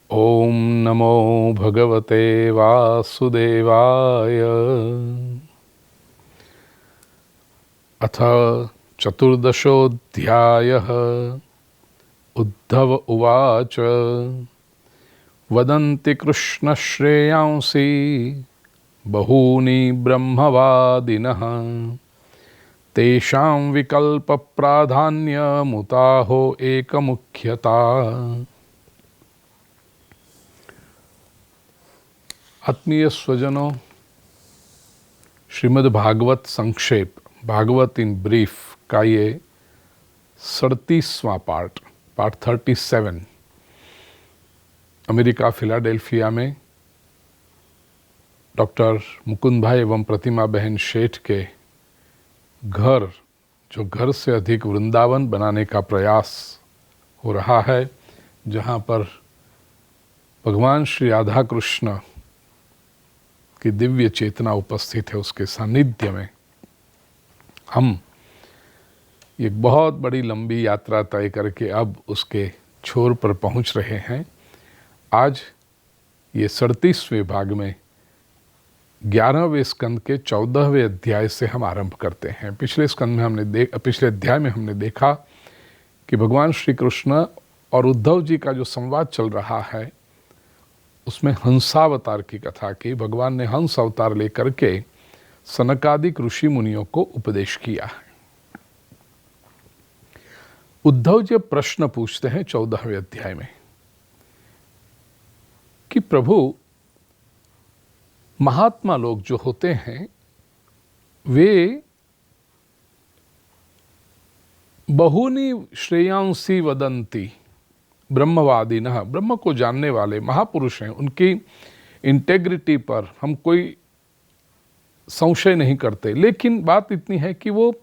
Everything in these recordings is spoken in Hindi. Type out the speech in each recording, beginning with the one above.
ओम नमो भगवते वासुदेवाय। अथ चतुर्दशोऽध्यायः। उद्धव उवाच। वदन्ति कृष्णश्रेयांसि बहूनि ब्रह्मवादिनः, तेषां विकल्पप्राधान्यमुताहो एकमुख्यता। आत्मीय स्वजनों, श्रीमद् भागवत संक्षेप, भागवत इन ब्रीफ का ये 37वां पार्ट 37 अमेरिका फिलाडेल्फिया में डॉक्टर मुकुंद भाई एवं प्रतिमा बहन शेठ के घर, जो घर से अधिक वृंदावन बनाने का प्रयास हो रहा है, जहाँ पर भगवान श्री राधा कृष्ण की दिव्य चेतना उपस्थित है, उसके सानिध्य में हम एक बहुत बड़ी लंबी यात्रा तय करके अब उसके छोर पर पहुंच रहे हैं। आज ये 37वें भाग में 11वें स्कंद के 14वें अध्याय से हम आरंभ करते हैं। पिछले अध्याय में हमने देखा कि भगवान श्री कृष्ण और उद्धव जी का जो संवाद चल रहा है, उसमें हंसावतार की कथा की। भगवान ने हंस अवतार लेकर के सनकादिक ऋषि मुनियों को उपदेश किया है। उद्धव जी प्रश्न पूछते हैं 14वें अध्याय में कि प्रभु, महात्मा लोग जो होते हैं वे बहुनी श्रेयांसी वदंती ब्रह्मवादिनः, ब्रह्म को जानने वाले महापुरुष हैं, उनकी इंटेग्रिटी पर हम कोई संशय नहीं करते। लेकिन बात इतनी है कि वो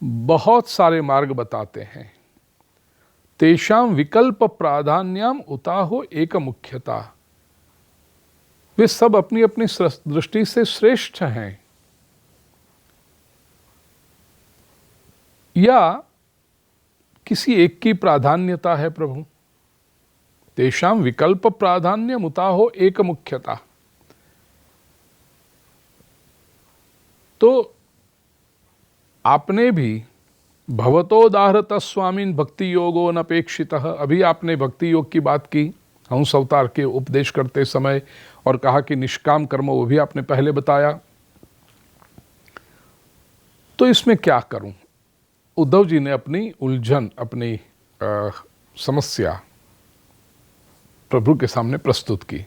बहुत सारे मार्ग बताते हैं। तेषां विकल्प प्राधान्यम उताहो एक मुख्यता। वे सब अपनी अपनी दृष्टि से श्रेष्ठ हैं, या किसी एक की प्राधान्यता है प्रभु। तेषां विकल्प प्राधान्यम उताहो एक मुख्यता। तो आपने भी भवतोदाहरत स्वामीन भक्ति योगो नपेक्षितः, अभी आपने भक्ति योग की बात की हंस अवतार के उपदेश करते समय, और कहा कि निष्काम कर्म वो भी आपने पहले बताया। तो इसमें क्या करूं? उद्धव जी ने अपनी उलझन, अपनी समस्या प्रभु के सामने प्रस्तुत की।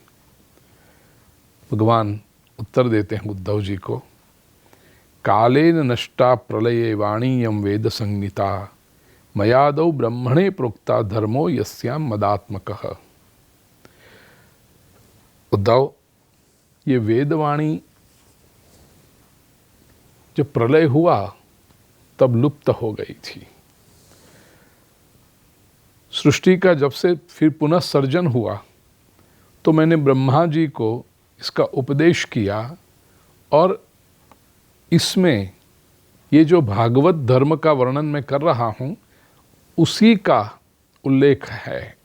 भगवान उत्तर देते हैं उद्धव जी को, कालेन नष्टा प्रलये वाणीयम वेद संगीता, मयादौ ब्रह्मणे प्रोक्ता धर्मो यस्याम मदात्मकः। उद्धव, ये वेदवाणी जब प्रलय हुआ तब लुप्त हो गई थी। सृष्टि का जब से फिर पुनः सर्जन हुआ तो मैंने ब्रह्मा जी को इसका उपदेश किया, और इसमें ये जो भागवत धर्म का वर्णन मैं कर रहा हूं, उसी का उल्लेख है।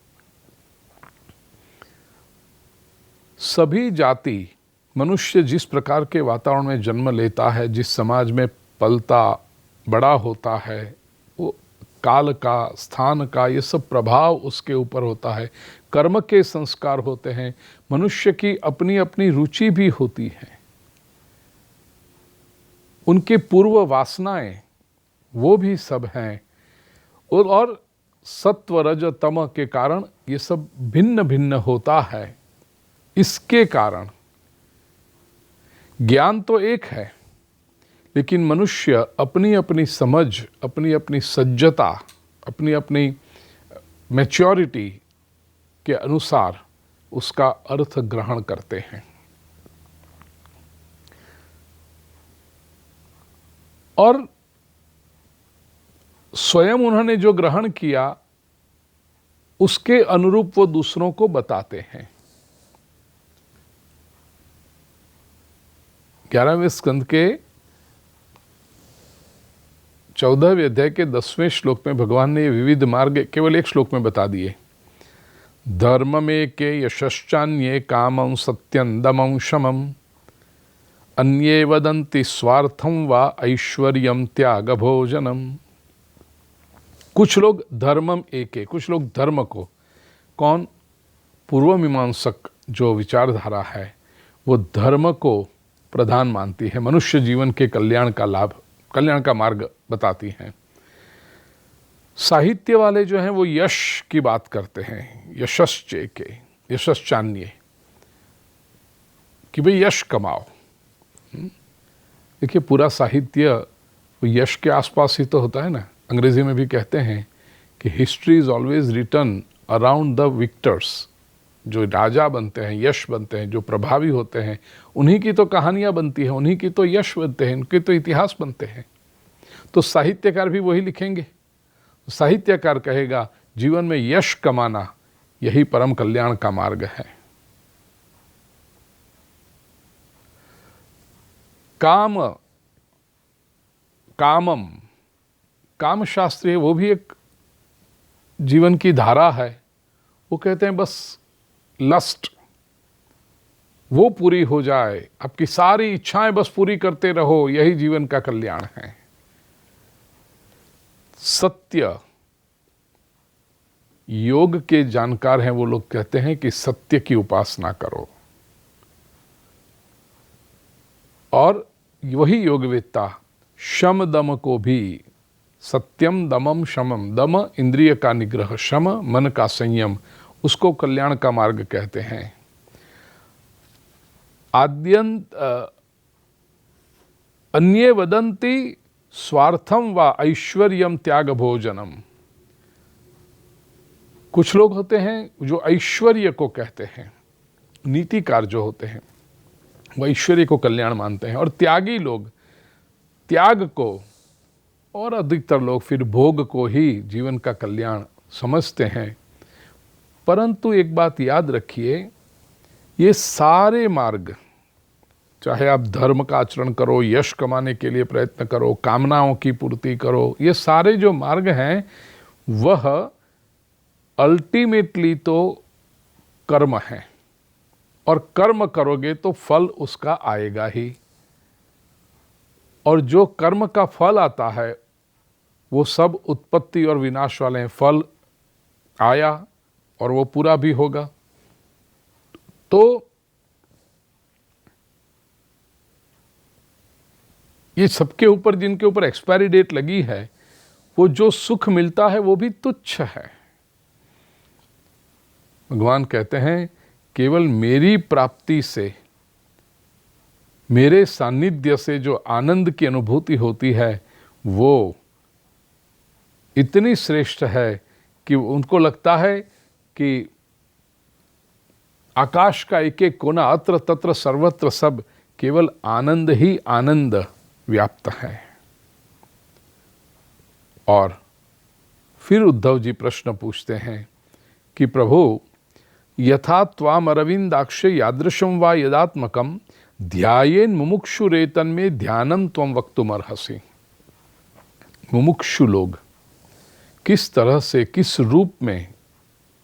सभी जाति, मनुष्य जिस प्रकार के वातावरण में जन्म लेता है, जिस समाज में पलता बड़ा होता है, वो काल का, स्थान का, ये सब प्रभाव उसके ऊपर होता है। कर्म के संस्कार होते हैं, मनुष्य की अपनी अपनी रुचि भी होती है, उनके पूर्व वासनाएं वो भी सब हैं, और सत्व रज तम के कारण ये सब भिन्न भिन्न होता है। इसके कारण ज्ञान तो एक है, लेकिन मनुष्य अपनी अपनी समझ, अपनी अपनी सज्जता, अपनी अपनी मैच्योरिटी के अनुसार उसका अर्थ ग्रहण करते हैं। और स्वयं उन्होंने जो ग्रहण किया उसके अनुरूप वो दूसरों को बताते हैं। 11वें स्कंद के 14वें अध्याय के 10वें श्लोक में भगवान ने ये विविध मार्ग केवल एक श्लोक में बता दिए। धर्ममेके यशश्चान्ये कामं सत्यं दमं शमं अन्ये वदन्ति स्वार्थं वा ऐश्वर्यं त्यागभोजनम। कुछ लोग धर्मम एके, कुछ लोग धर्म को, कौन? पूर्व मीमांसक जो विचारधारा है वो धर्म को प्रधान मानती है, मनुष्य जीवन के कल्याण का लाभ, कल्याण का मार्ग बताती हैं। साहित्य वाले जो हैं वो यश की बात करते हैं, यशश्चे के, यशश्चान्ये, कि भाई यश कमाओ। देखिए पूरा साहित्य वो यश के आसपास ही तो होता है ना। अंग्रेजी में भी कहते हैं कि history is always written around the victors. जो राजा बनते हैं, यश बनते हैं, जो प्रभावी होते हैं, उन्हीं की तो कहानियां बनती हैं, उन्हीं की तो यश बनते हैं, उनके तो इतिहास बनते हैं। तो साहित्यकार भी वही लिखेंगे। साहित्यकार कहेगा जीवन में यश कमाना यही परम कल्याण का मार्ग है। कामम, काम शास्त्र है, वो भी एक जीवन की धारा है। वो कहते हैं बस लस्ट वो पूरी हो जाए, आपकी सारी इच्छाएं बस पूरी करते रहो, यही जीवन का कल्याण है। सत्य, योग के जानकार हैं वो लोग कहते हैं कि सत्य की उपासना करो, और वही योगवेत्ता शम दम को भी, सत्यम दमम शमम, दम इंद्रिय का निग्रह, शम मन का संयम, उसको कल्याण का मार्ग कहते हैं। आद्यंत अन्ये वदन्ति स्वार्थम व ऐश्वर्यम त्याग भोजनम। कुछ लोग होते हैं जो ऐश्वर्य को कहते हैं, नीतिकार जो होते हैं वो ऐश्वर्य को कल्याण मानते हैं, और त्यागी लोग त्याग को, और अधिकतर लोग फिर भोग को ही जीवन का कल्याण समझते हैं। परंतु एक बात याद रखिए, ये सारे मार्ग, चाहे आप धर्म का आचरण करो, यश कमाने के लिए प्रयत्न करो, कामनाओं की पूर्ति करो, ये सारे जो मार्ग हैं वह अल्टीमेटली तो कर्म है, और कर्म करोगे तो फल उसका आएगा ही। और जो कर्म का फल आता है वो सब उत्पत्ति और विनाश वाले हैं। फल आया और वो पूरा भी होगा। तो ये सबके ऊपर, जिनके ऊपर एक्सपायरी डेट लगी है, वो जो सुख मिलता है वो भी तुच्छ है। भगवान कहते हैं केवल मेरी प्राप्ति से, मेरे सानिध्य से जो आनंद की अनुभूति होती है वो इतनी श्रेष्ठ है कि उनको लगता है कि आकाश का एक एक कोना, अत्र तत्र सर्वत्र सब केवल आनंद ही आनंद व्याप्त है। और फिर उद्धव जी प्रश्न पूछते हैं कि प्रभु, यथा त्वाम अरविंदाक्ष यादृशम वा यदात्मकम ध्यायेन मुमुक्षुरेतन में ध्यानम त्वम वक्तुमर्हसि। मुमुक्षु लोग किस तरह से, किस रूप में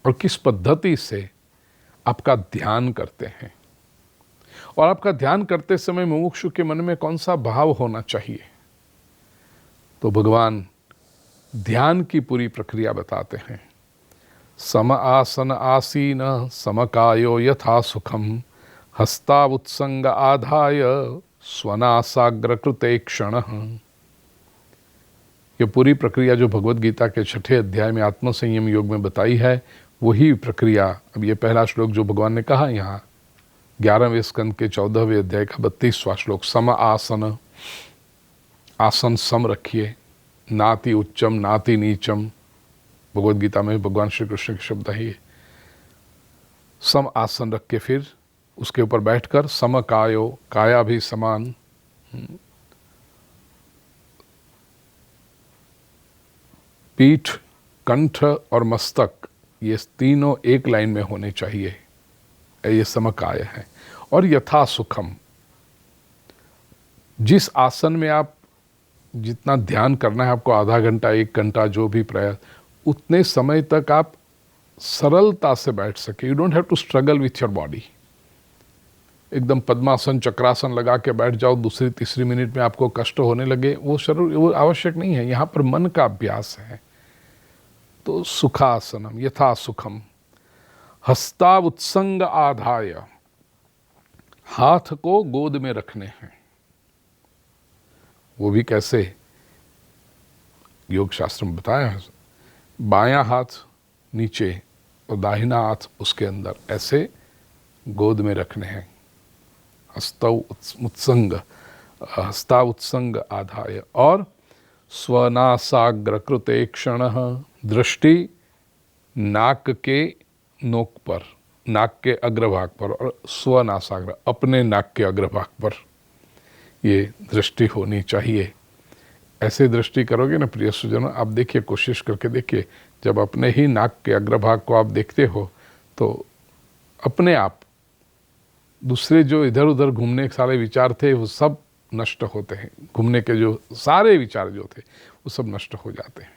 और किस पद्धति से आपका ध्यान करते हैं, और आपका ध्यान करते समय मुमुक्षु के मन में कौन सा भाव होना चाहिए। तो भगवान ध्यान की पूरी प्रक्रिया बताते हैं। सम आसन आसीन समकायो यथा सुखम हस्तावुत्संग आधाय स्वनासाग्र कृते क्षण। ये पूरी प्रक्रिया जो भगवत गीता के 6ठे अध्याय में आत्मसंयम योग में बताई है, वही प्रक्रिया अब ये पहला श्लोक जो भगवान ने कहा यहाँ 11वें स्कंद के 14वें अध्याय का 32वां श्लोक, सम आसन, आसन सम रखिए, नाति उच्चम नाति नीचम। भगवत गीता में भगवान श्री कृष्ण के शब्द है ये। सम आसन रख के फिर उसके ऊपर बैठकर सम कायो, काया भी समान, पीठ, कंठ और मस्तक ये तीनों एक लाइन में होने चाहिए, ये समकाय है। और यथा सुखम, जिस आसन में आप जितना ध्यान करना है आपको, आधा घंटा 1 घंटा जो भी प्रयास, उतने समय तक आप सरलता से बैठ सके। You don't have to struggle with your body. एकदम पद्मासन चक्रासन लगा के बैठ जाओ, दूसरी तीसरी मिनट में आपको कष्ट होने लगे, वो शरीर वो आवश्यक नहीं है। यहाँ पर मन का अभ्यास है। तो सुखासनम यथा सुखम, हस्तावुत्संग आधाय, हाथ को गोद में रखने हैं। वो भी कैसे, योग शास्त्र में बताया है। बायां हाथ नीचे और दाहिना हाथ उसके अंदर, ऐसे गोद में रखने हैं। हस्तावुत्संग आधाय, और स्वनासाग्र कृते क्षणः, दृष्टि नाक के नोक पर, नाक के अग्रभाग पर, और स्वनासाग्र अपने नाक के अग्रभाग पर ये दृष्टि होनी चाहिए। ऐसे दृष्टि करोगे ना प्रिय सुजनों, आप देखिए, कोशिश करके देखिए, जब अपने ही नाक के अग्रभाग को आप देखते हो तो अपने आप दूसरे जो इधर उधर घूमने के सारे विचार थे वो सब नष्ट होते हैं। घूमने के जो सारे विचार जो थे वो सब नष्ट हो जाते हैं।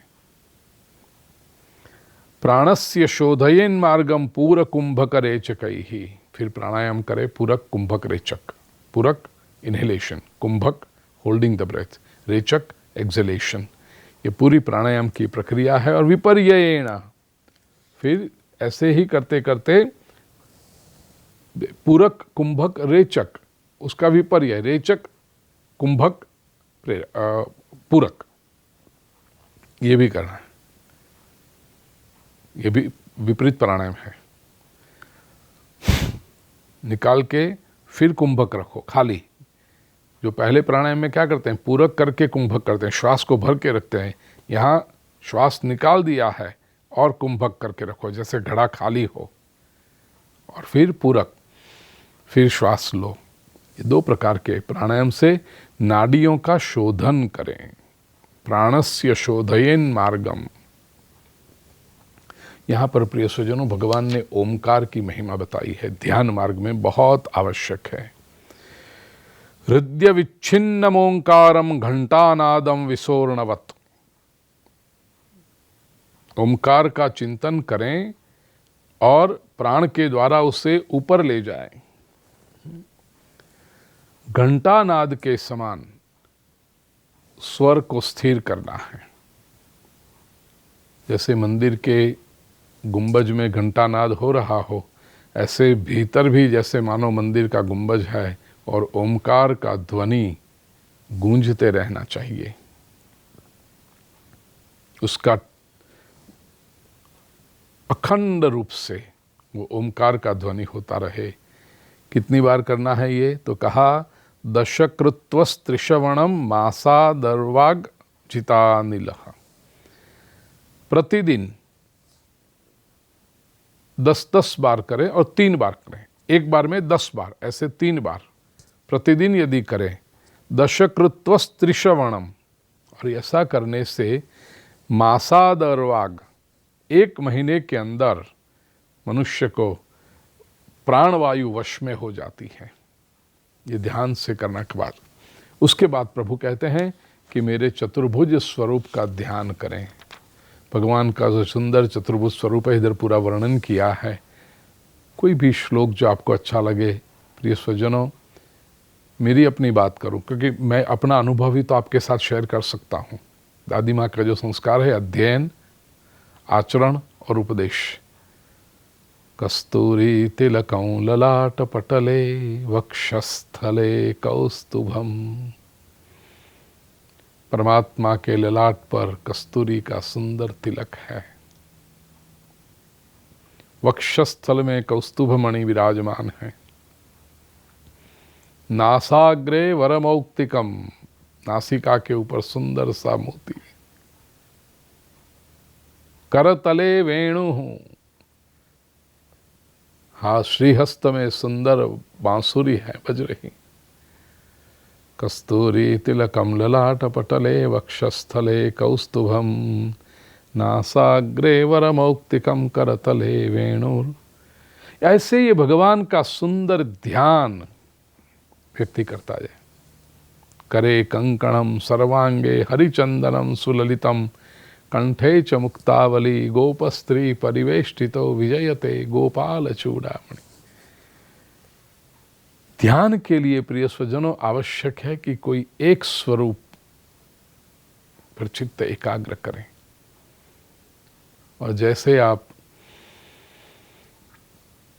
प्राणस्य शोधयेन मार्गम पूरक कुंभक रेचकैहि। फिर प्राणायाम करे पूरक कुंभक रेचक। पूरक इनहेलेशन, कुंभक होल्डिंग द ब्रेथ, रेचक एक्सहेलेशन। ये पूरी प्राणायाम की प्रक्रिया है। और विपर्ययेण, फिर ऐसे ही करते करते पूरक कुंभक रेचक, उसका विपर्य, रेचक कुंभक पूरक, ये भी करना है। ये भी विपरीत प्राणायाम है। निकाल के फिर कुंभक रखो खाली। जो पहले प्राणायाम में क्या करते हैं, पूरक करके कुंभक करते हैं, श्वास को भर के रखते हैं। यहाँ श्वास निकाल दिया है और कुंभक करके रखो, जैसे घड़ा खाली हो, और फिर पूरक, फिर श्वास लो। ये दो प्रकार के प्राणायाम से नाड़ियों का शोधन करें। प्राणस्य शोधयेन मार्गम। यहाँ पर प्रिय स्वजनों, भगवान ने ओमकार की महिमा बताई है, ध्यान मार्ग में बहुत आवश्यक है। हृदय विच्छिन्नम ओंकारम घंटानादम विसोर्णवत्। ओमकार का चिंतन करें और प्राण के द्वारा उसे ऊपर ले जाएं। घंटानाद के समान स्वर को स्थिर करना है। जैसे मंदिर के गुंबज में घंटानाद हो रहा हो, ऐसे भीतर भी जैसे मानो मंदिर का गुंबज है और ओमकार का ध्वनि गूंजते रहना चाहिए। उसका अखंड रूप से वो ओमकार का ध्वनि होता रहे। कितनी बार करना है ये, तो कहा दशकृत्वस्त्रिश्रवणम मासादर्वाग जितानिलः। प्रतिदिन 10-10 बार करें और 3 बार करें। एक बार में 10 बार, ऐसे 3 बार प्रतिदिन यदि करें। दशकृत्वस्त्रिश्रवणम, और ऐसा करने से मासादर्वाग, 1 महीने के अंदर मनुष्य को प्राणवायु वश में हो जाती है। ये ध्यान से करने के बाद, उसके बाद प्रभु कहते हैं कि मेरे चतुर्भुज स्वरूप का ध्यान करें। भगवान का जो सुंदर चतुर्भुज स्वरूप है, इधर पूरा वर्णन किया है। कोई भी श्लोक जो आपको अच्छा लगे, प्रिय स्वजनों, मेरी अपनी बात करूं, क्योंकि मैं अपना अनुभव ही तो आपके साथ शेयर कर सकता हूं। दादी माँ का जो संस्कार है, अध्ययन, आचरण और उपदेश। कस्तूरी तिलकं ललाट पटले वक्षस्थले कौस्तुभम। परमात्मा के ललाट पर कस्तूरी का सुंदर तिलक है। वक्षस्थल में कौस्तुभ मणि विराजमान है। नासाग्रे वरमौक्तिकम, नासिका के ऊपर सुंदर सा मोती। करतले वेणु, हाँ, श्रीहस्त में सुंदर बांसुरी है बज रही। कस्तूरी तिलकम ललाट पटले वक्षस्थले कौस्तुभम, नासाग्रे वरमौक्तिकम करतले वेणुर। ऐसे ये भगवान का सुंदर ध्यान व्यक्ति करता जाए। करे कंकणम सर्वांगे हरिचंदनम सुललितम कंठे च मुक्तावली गोपस्त्री परिवेष्टितो विजयते गोपाल चूड़ामणि। ध्यान के लिए प्रिय स्वजनों आवश्यक है कि कोई एक स्वरूप पर चित्त एकाग्र करें। और जैसे आप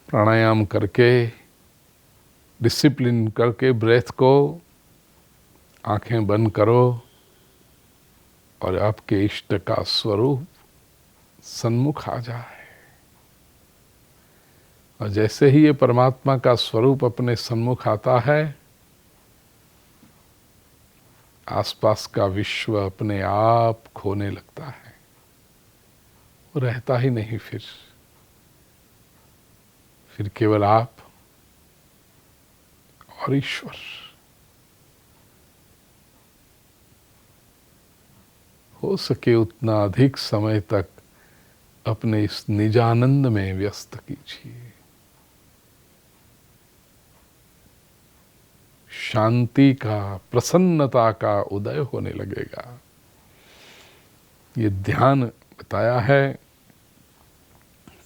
प्राणायाम करके डिसिप्लिन करके ब्रेथ को आंखें बंद करो और आपके इष्ट का स्वरूप सन्मुख आ जाए, और जैसे ही ये परमात्मा का स्वरूप अपने सन्मुख आता है, आसपास का विश्व अपने आप खोने लगता है, वो रहता ही नहीं। फिर केवल आप और ईश्वर। हो सके उतना अधिक समय तक अपने इस निजानंद में व्यस्त कीजिए। शांति का, प्रसन्नता का उदय होने लगेगा। ये ध्यान बताया है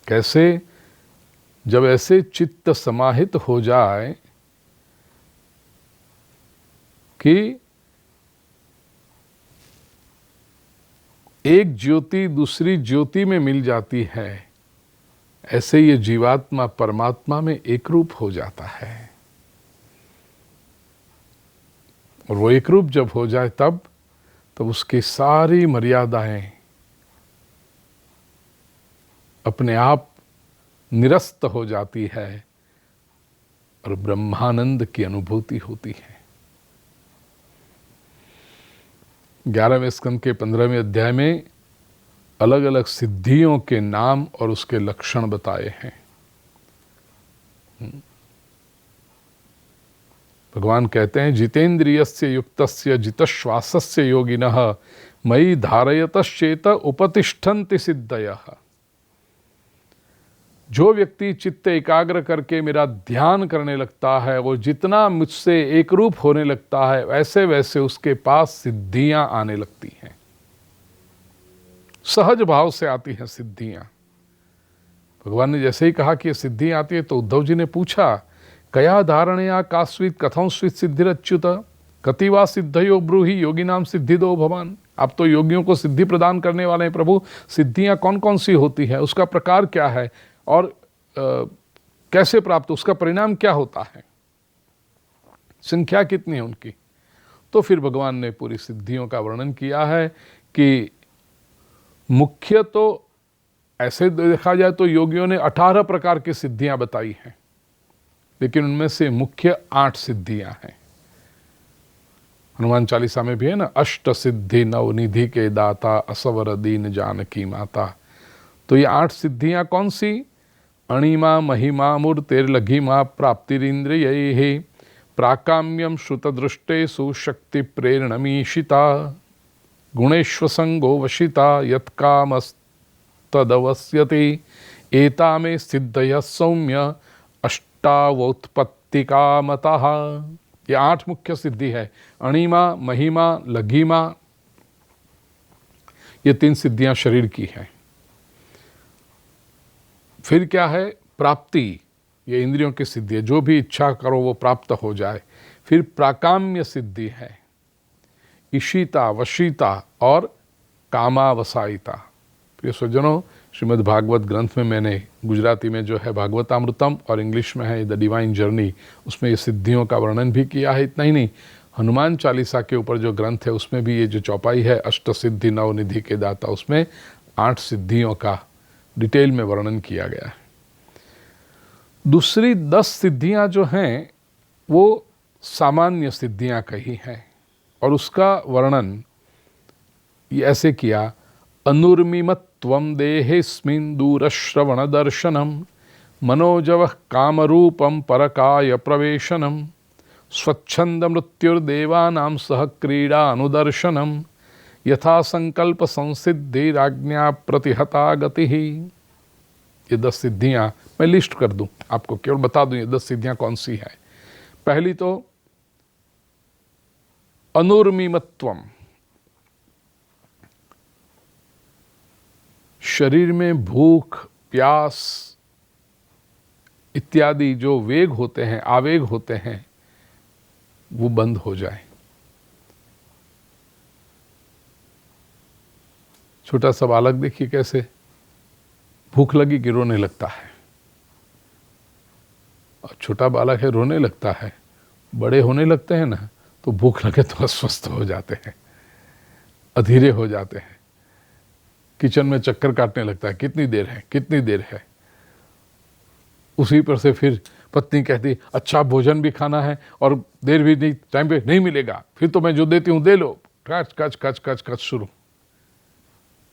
कैसे, जब ऐसे चित्त समाहित हो जाए कि एक ज्योति दूसरी ज्योति में मिल जाती है, ऐसे ये जीवात्मा परमात्मा में एक रूप हो जाता है। और वो एक रूप जब हो जाए तब उसकी सारी मर्यादाएं अपने आप निरस्त हो जाती है और ब्रह्मानंद की अनुभूति होती है। 11वें स्कंद के 15वें अध्याय में अलग अलग सिद्धियों के नाम और उसके लक्षण बताए हैं। भगवान कहते हैं, जितेंद्रियस्य युक्तस्य जितश्वासस्य योगिनः मयि धारयतश्चेत उपतिष्ठन्ति सिद्धयः। जो व्यक्ति चित्त एकाग्र करके मेरा ध्यान करने लगता है, वो जितना मुझसे एकरूप होने लगता है, वैसे वैसे उसके पास सिद्धियां आने लगती हैं। सहज भाव से आती हैं सिद्धियां। भगवान ने जैसे ही कहा कि ये सिद्धियां आती है, तो उद्धव जी ने पूछा, कया धारणया कास्वित कथं स्वित सिद्धिरच्युत कतिवा सिद्धयो ब्रूहि योगी नाम सिद्धिदो भवान। आप तो योगियों को सिद्धि प्रदान करने वाले हैं प्रभु, सिद्धियां कौन कौन सी होती है, उसका प्रकार क्या है और कैसे प्राप्त, उसका परिणाम क्या होता है, संख्या कितनी है उनकी। तो फिर भगवान ने पूरी सिद्धियों का वर्णन किया है कि मुख्य तो ऐसे देखा जाए तो योगियों ने 18 प्रकार की सिद्धियां बताई हैं, लेकिन उनमें से मुख्य 8 सिद्धियां हैं। हनुमान चालीसा में भी है ना, अष्ट सिद्धि नवनिधि के दाता असवर दीन जानकी माता। तो ये 8 सिद्धियां कौन सी? अणिमा महिमा मूर्तिर्लघिमा प्राप्तिरिंद्रियैः प्राकाम्यम श्रुतदृष्टेषु शक्ति प्रेरणमीशिता गुणेश्वसंगो वशिता यत्कामस्तदवस्यते एतामे सिद्धयः सौम्य अष्टावोत्पत्तिकामतः। ये 8 मुख्य सिद्धि है। अणिमा, महिमा, लघिमा, ये 3 सिद्धियां शरीर की हैं। फिर क्या है? प्राप्ति, ये इंद्रियों की सिद्धि है, जो भी इच्छा करो वो प्राप्त हो जाए। फिर प्राकाम्य सिद्धि है, ईशिता, वशीता और कामावसायिता। प्रिय स्वजनों, श्रीमद् भागवत ग्रंथ में मैंने गुजराती में जो है भागवतामृतम और इंग्लिश में है द डिवाइन जर्नी, उसमें ये सिद्धियों का वर्णन भी किया है। इतना ही नहीं, हनुमान चालीसा के ऊपर जो ग्रंथ है उसमें भी ये जो चौपाई है अष्ट सिद्धि नवनिधि के दाता, उसमें 8 सिद्धियों का डिटेल में वर्णन किया गया है। दूसरी 10 सिद्धियां जो हैं वो सामान्य सिद्धियां कही हैं, और उसका वर्णन ये ऐसे किया, अनुर्मिमत्वं देहेस्मिन् दूरश्रवण दर्शनम मनोजवः कामरूपम परकाय प्रवेशनम स्वच्छंद मृत्युर्देवानां सह क्रीडा अनुदर्शनम यथा संकल्प संसिद्धि राज्ञा प्रतिहता गति। ये 10 सिद्धियां मैं लिस्ट कर दूं, आपको केवल बता दूं ये 10 सिद्धियां कौन सी है। पहली तो अनुर्मिमत्वम, शरीर में भूख, प्यास इत्यादि जो वेग होते हैं, आवेग होते हैं, वो बंद हो जाए। छोटा सा बालक देखिए कैसे भूख लगी कि रोने लगता है, और छोटा बालक है रोने लगता है। बड़े होने लगते हैं ना तो भूख लगे तो अस्वस्थ हो जाते हैं, अधीरे हो जाते हैं, किचन में चक्कर काटने लगता है, कितनी देर है, कितनी देर है। उसी पर से फिर पत्नी कहती अच्छा भोजन भी खाना है और देर भी नहीं, टाइम पे नहीं मिलेगा, फिर तो मैं जो देती हूँ दे लो, कच कच कच कच कच शुरू।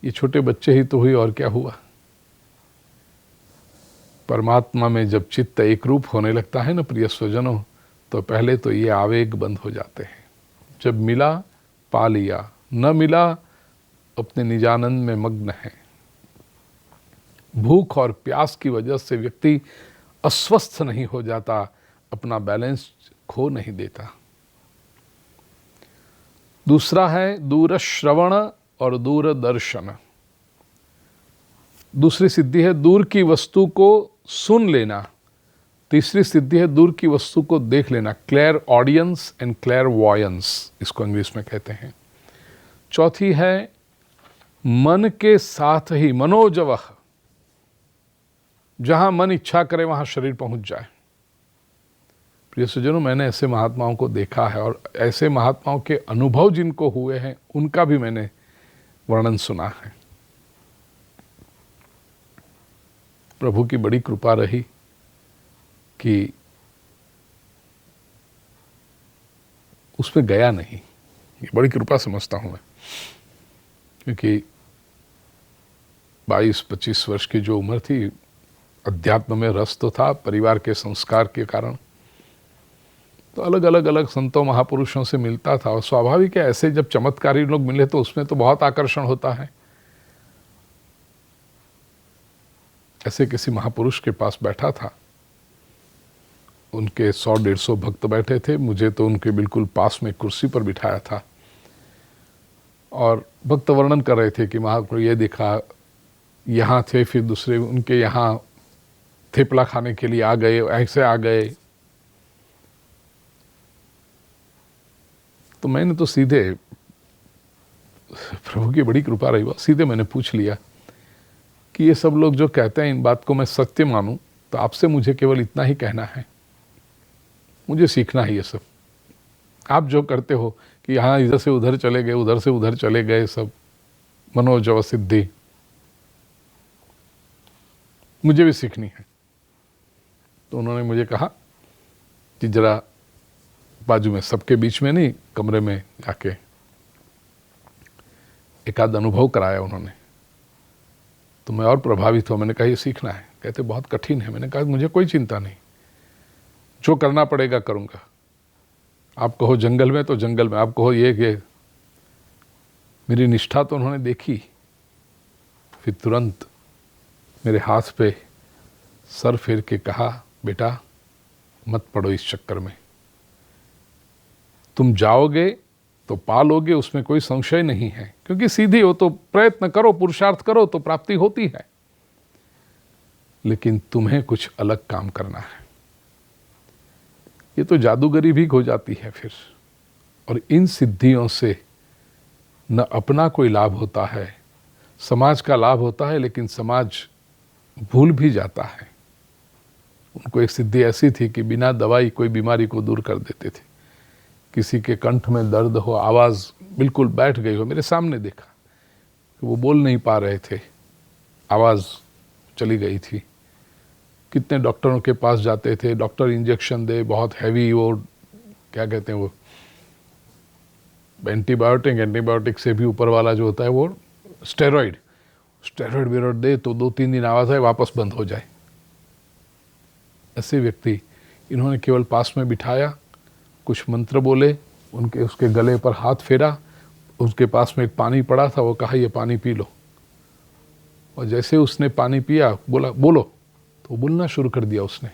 ये छोटे बच्चे ही तो हुई, और क्या हुआ। परमात्मा में जब चित्त एक रूप होने लगता है ना प्रिय स्वजनों, तो पहले तो ये आवेग बंद हो जाते हैं। जब मिला पा लिया, न मिला अपने निजानंद में मग्न है। भूख और प्यास की वजह से व्यक्ति अस्वस्थ नहीं हो जाता, अपना बैलेंस खो नहीं देता। दूसरा है दूरश्रवण और दूरदर्शन। दूसरी सिद्धि है दूर की वस्तु को सुन लेना। तीसरी सिद्धि है दूर की वस्तु को देख लेना, clairaudience and clairvoyance, इसको इंग्लिश में कहते हैं। चौथी है मन के साथ ही मनोजवह, जहां मन इच्छा करे वहां शरीर पहुंच जाए। प्रिय सज्जनों, मैंने ऐसे महात्माओं को देखा है, और ऐसे महात्माओं के अनुभव जिनको हुए हैं उनका भी मैंने वर्णन सुना है। प्रभु की बड़ी कृपा रही कि उसमें गया नहीं। ये बड़ी कृपा समझता हूं मैं, क्योंकि 22-25 वर्ष की जो उम्र थी, अध्यात्म में रस तो था, परिवार के संस्कार के कारण तो अलग अलग संतों महापुरुषों से मिलता था, और स्वाभाविक है ऐसे जब चमत्कारी लोग मिले तो उसमें तो बहुत आकर्षण होता है। ऐसे किसी महापुरुष के पास बैठा था, उनके 100-150 भक्त बैठे थे, मुझे तो उनके बिल्कुल पास में कुर्सी पर बिठाया था, और भक्त वर्णन कर रहे थे कि महाप्रभु ये देखा, यहाँ थे, फिर दूसरे उनके यहाँ थेपला खाने के लिए आ गए, ऐसे आ गए। तो मैंने तो सीधे, प्रभु की बड़ी कृपा रही, सीधे मैंने पूछ लिया कि ये सब लोग जो कहते हैं इन बात को मैं सत्य मानूं, तो आपसे मुझे केवल इतना ही कहना है, मुझे सीखना है ये सब। आप जो करते हो कि यहाँ इधर से उधर चले गए, उधर से उधर चले गए, सब मनोजव सिद्धि, मुझे भी सीखनी है। तो उन्होंने मुझे कहा कि जरा बाजू में, सबके बीच में नहीं, कमरे में जाके एक आध अनुभव कराया उन्होंने। तो मैं और प्रभावित हुआ। मैंने कहा ये सीखना है। कहते बहुत कठिन है। मैंने कहा मुझे कोई चिंता नहीं, जो करना पड़ेगा करूँगा। आप कहो जंगल में तो जंगल में, आप कहो ये मेरी निष्ठा तो उन्होंने देखी। फिर तुरंत मेरे हाथ पे सर फेर के कहा, बेटा मत पड़ो इस चक्कर में, तुम जाओगे तो पालोगे, उसमें कोई संशय नहीं है, क्योंकि सीधी हो तो प्रयत्न करो, पुरुषार्थ करो तो प्राप्ति होती है, लेकिन तुम्हें कुछ अलग काम करना है। ये तो जादूगरी भी हो जाती है फिर। और इन सिद्धियों से न अपना कोई लाभ होता है, समाज का लाभ होता है, लेकिन समाज भूल भी जाता है। उनको एक सिद्धि ऐसी थी कि बिना दवाई कोई बीमारी को दूर कर देते थे। किसी के कंठ में दर्द हो, आवाज़ बिल्कुल बैठ गई हो, मेरे सामने देखा कि वो बोल नहीं पा रहे थे, आवाज़ चली गई थी। कितने डॉक्टरों के पास जाते थे, डॉक्टर इंजेक्शन दे, बहुत हैवी, वो क्या कहते हैं, वो एंटीबायोटिक से भी ऊपर वाला जो होता है वो स्टेरॉइड वेरॉइड दे तो 2-3 दिन आवाज़ आए, वापस बंद हो जाए। ऐसे व्यक्ति इन्होंने केवल पास में बिठाया, कुछ मंत्र बोले, उसके गले पर हाथ फेरा, उसके पास में एक पानी पड़ा था, वो कहा ये पानी पी लो। और जैसे उसने पानी पिया, बोला बोलो, तो बोलना शुरू कर दिया उसने।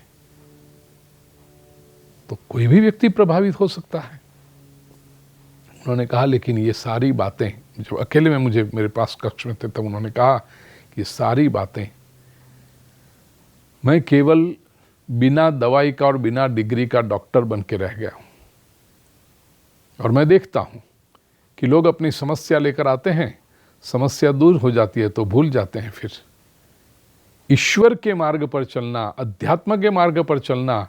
तो कोई भी व्यक्ति प्रभावित हो सकता है। उन्होंने कहा लेकिन ये सारी बातें, जब अकेले में मुझे मेरे पास कक्ष में थे, तब उन्होंने कहा ये सारी बातें मैं केवल बिना दवाई का और बिना डिग्री का डॉक्टर बन के रह गया हूं। और मैं देखता हूं कि लोग अपनी समस्या लेकर आते हैं, समस्या दूर हो जाती है तो भूल जाते हैं। फिर ईश्वर के मार्ग पर चलना, अध्यात्म के मार्ग पर चलना,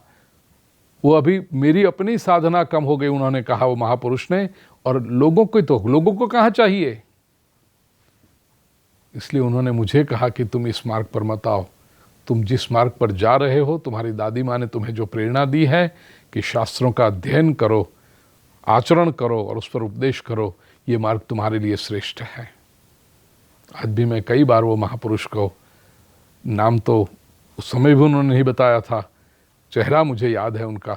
वो अभी मेरी अपनी साधना कम हो गई, उन्होंने कहा वो महापुरुष ने, और लोगों को कहाँ चाहिए। इसलिए उन्होंने मुझे कहा कि तुम इस मार्ग पर मत आओ, तुम जिस मार्ग पर जा रहे हो, तुम्हारी दादी माँ ने तुम्हें जो प्रेरणा दी है कि शास्त्रों का अध्ययन करो, आचरण करो और उस पर उपदेश करो, ये मार्ग तुम्हारे लिए श्रेष्ठ है। आज भी मैं कई बार वो महापुरुष को, नाम तो उस समय भी उन्होंने नहीं बताया था, चेहरा मुझे याद है उनका,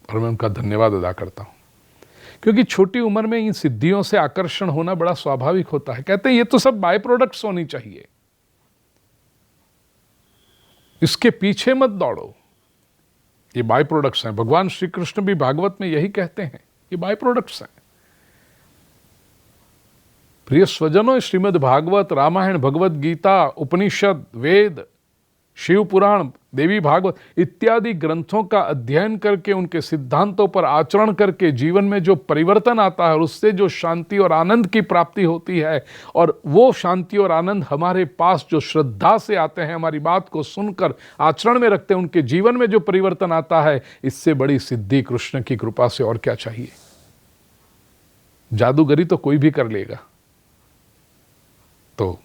और मैं उनका धन्यवाद अदा करता हूँ। क्योंकि छोटी उम्र में इन सिद्धियों से आकर्षण होना बड़ा स्वाभाविक होता है। कहते हैं ये तो सब बाय प्रोडक्ट्स होनी चाहिए, इसके पीछे मत दौड़ो, ये बाय प्रोडक्ट्स हैं। भगवान श्री कृष्ण भी भागवत में यही कहते हैं, ये बाय प्रोडक्ट्स हैं। प्रिय स्वजनों, श्रीमद् भागवत, रामायण, भगवत गीता, उपनिषद, वेद, शिव पुराण, देवी भागवत इत्यादि ग्रंथों का अध्ययन करके, उनके सिद्धांतों पर आचरण करके जीवन में जो परिवर्तन आता है और उससे जो शांति और आनंद की प्राप्ति होती है, और वो शांति और आनंद हमारे पास जो श्रद्धा से आते हैं, हमारी बात को सुनकर आचरण में रखते हैं, उनके जीवन में जो परिवर्तन आता है, इससे बड़ी सिद्धि कृष्ण की कृपा से और क्या चाहिए। जादूगरी तो कोई भी कर लेगा, तो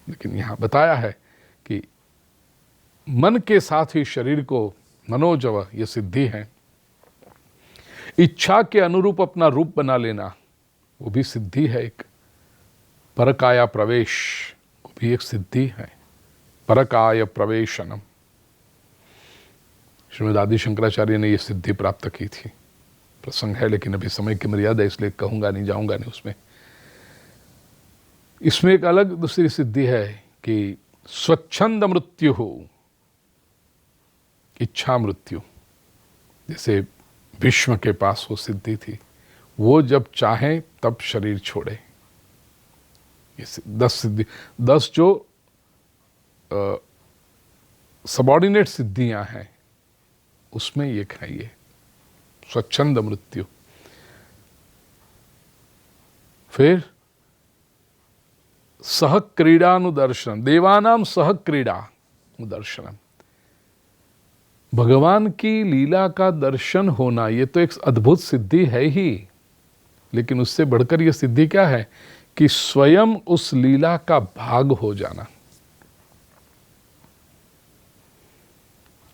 लेकिन यहां बताया है कि मन के साथ ही शरीर को मनोजव, ये सिद्धि है। इच्छा के अनुरूप अपना रूप बना लेना, वो भी सिद्धि है एक। परकाया प्रवेश, वो भी एक सिद्धि है, परकाय प्रवेशनम। श्रीमद् आदि शंकराचार्य ने ये सिद्धि प्राप्त की थी। प्रसंग है लेकिन अभी समय की मर्यादा, इसलिए कहूंगा नहीं, जाऊंगा नहीं उसमें। इसमें एक अलग दूसरी सिद्धि है कि स्वच्छंद मृत्यु हो, इच्छा मृत्यु। जैसे भीष्म के पास वो सिद्धि थी, वो जब चाहें तब शरीर छोड़े। ये 10 सिद्धि, 10 जो सबॉर्डिनेट सिद्धियां हैं उसमें ये है, ये स्वच्छंद मृत्यु। फिर सह क्रीडानुदर्शन, देवानाम सह क्रीडानुदर्शनम, भगवान की लीला का दर्शन होना, ये तो एक अद्भुत सिद्धि है ही। लेकिन उससे बढ़कर यह सिद्धि क्या है कि स्वयं उस लीला का भाग हो जाना।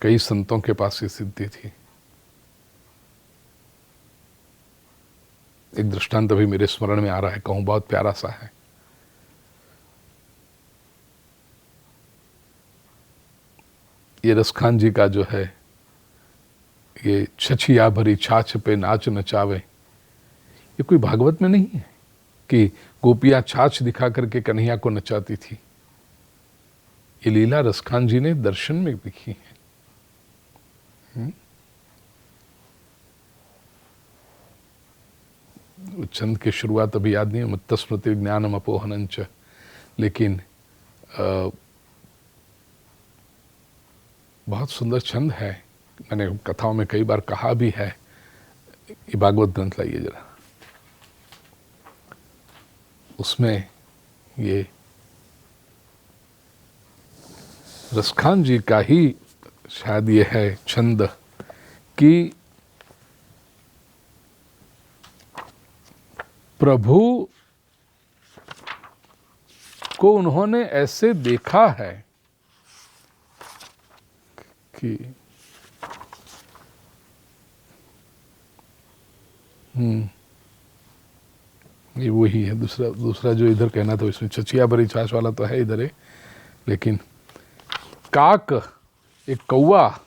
कई संतों के पास ये सिद्धि थी। एक दृष्टांत अभी मेरे स्मरण में आ रहा है, कहूं बहुत प्यारा सा है। ये रसखान जी का जो है, ये छछिया भरी छाछ पे नाच नचावे, ये कोई भागवत में नहीं है कि गोपियां छाछ दिखा करके कन्हैया को नचाती थी। ये लीला रसखान जी ने दर्शन में लिखी है। छंद की शुरुआत अभी याद नहीं है, मत्त स्मृति ज्ञानम अपोहनंच, लेकिन बहुत सुंदर छंद है। मैंने कथाओं में कई बार कहा भी है। ये भागवत ग्रंथ लाइए जरा, उसमें ये रसखान जी का ही शायद ये है छंद कि प्रभु को उन्होंने ऐसे देखा है कि ये वही है। दूसरा जो इधर कहना था, इसमें छछिया भरी छाछ वाला तो है इधर है, लेकिन काक, एक कौवा,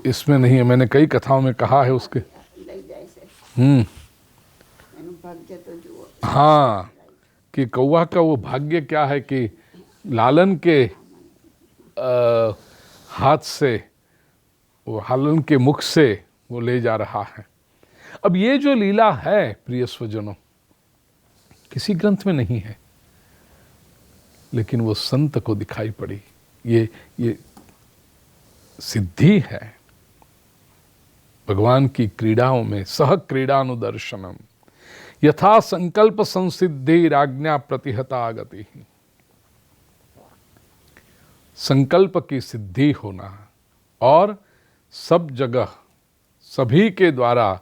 इसमें नहीं है। मैंने कई कथाओं में कहा है उसके। हाँ, कि कौवा का वो भाग्य क्या है कि लालन के हाथ से, वो लालन के मुख से वो ले जा रहा है। अब ये जो लीला है प्रिय स्वजनों, किसी ग्रंथ में नहीं है, लेकिन वो संत को दिखाई पड़ी। ये सिद्धि है भगवान की क्रीड़ाओं में। सह क्रीडानुदर्शनम यथा संकल्प संसिद्धि राज्ञा प्रतिहता गति। संकल्प की सिद्धि होना और सब जगह सभी के द्वारा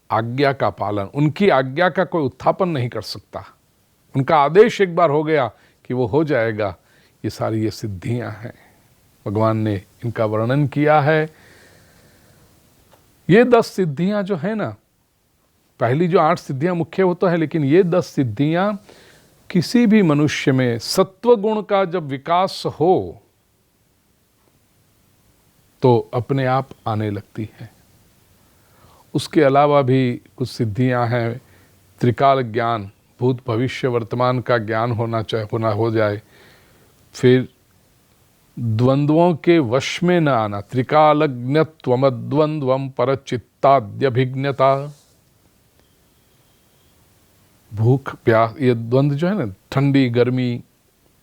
आज्ञा का पालन। उनकी आज्ञा का कोई उत्थापन नहीं कर सकता, उनका आदेश एक बार हो गया कि वो हो जाएगा। ये सारी ये सिद्धियां हैं, भगवान ने इनका वर्णन किया है। ये 10 सिद्धियां जो है ना, पहली जो 8 सिद्धियां मुख्य वो तो है, लेकिन ये 10 सिद्धियां किसी भी मनुष्य में सत्व गुण का जब विकास हो तो अपने आप आने लगती है। उसके अलावा भी कुछ सिद्धियां हैं। त्रिकाल ज्ञान, भूत भविष्य वर्तमान का ज्ञान होना हो जाए। फिर द्वंद्वों के वश में न आना, त्रिकालज्ञत्वमद्वंद्वम परचित्ताद्यभिज्ञता। भूख प्यास, ये द्वंद्व जो है ना, ठंडी गर्मी,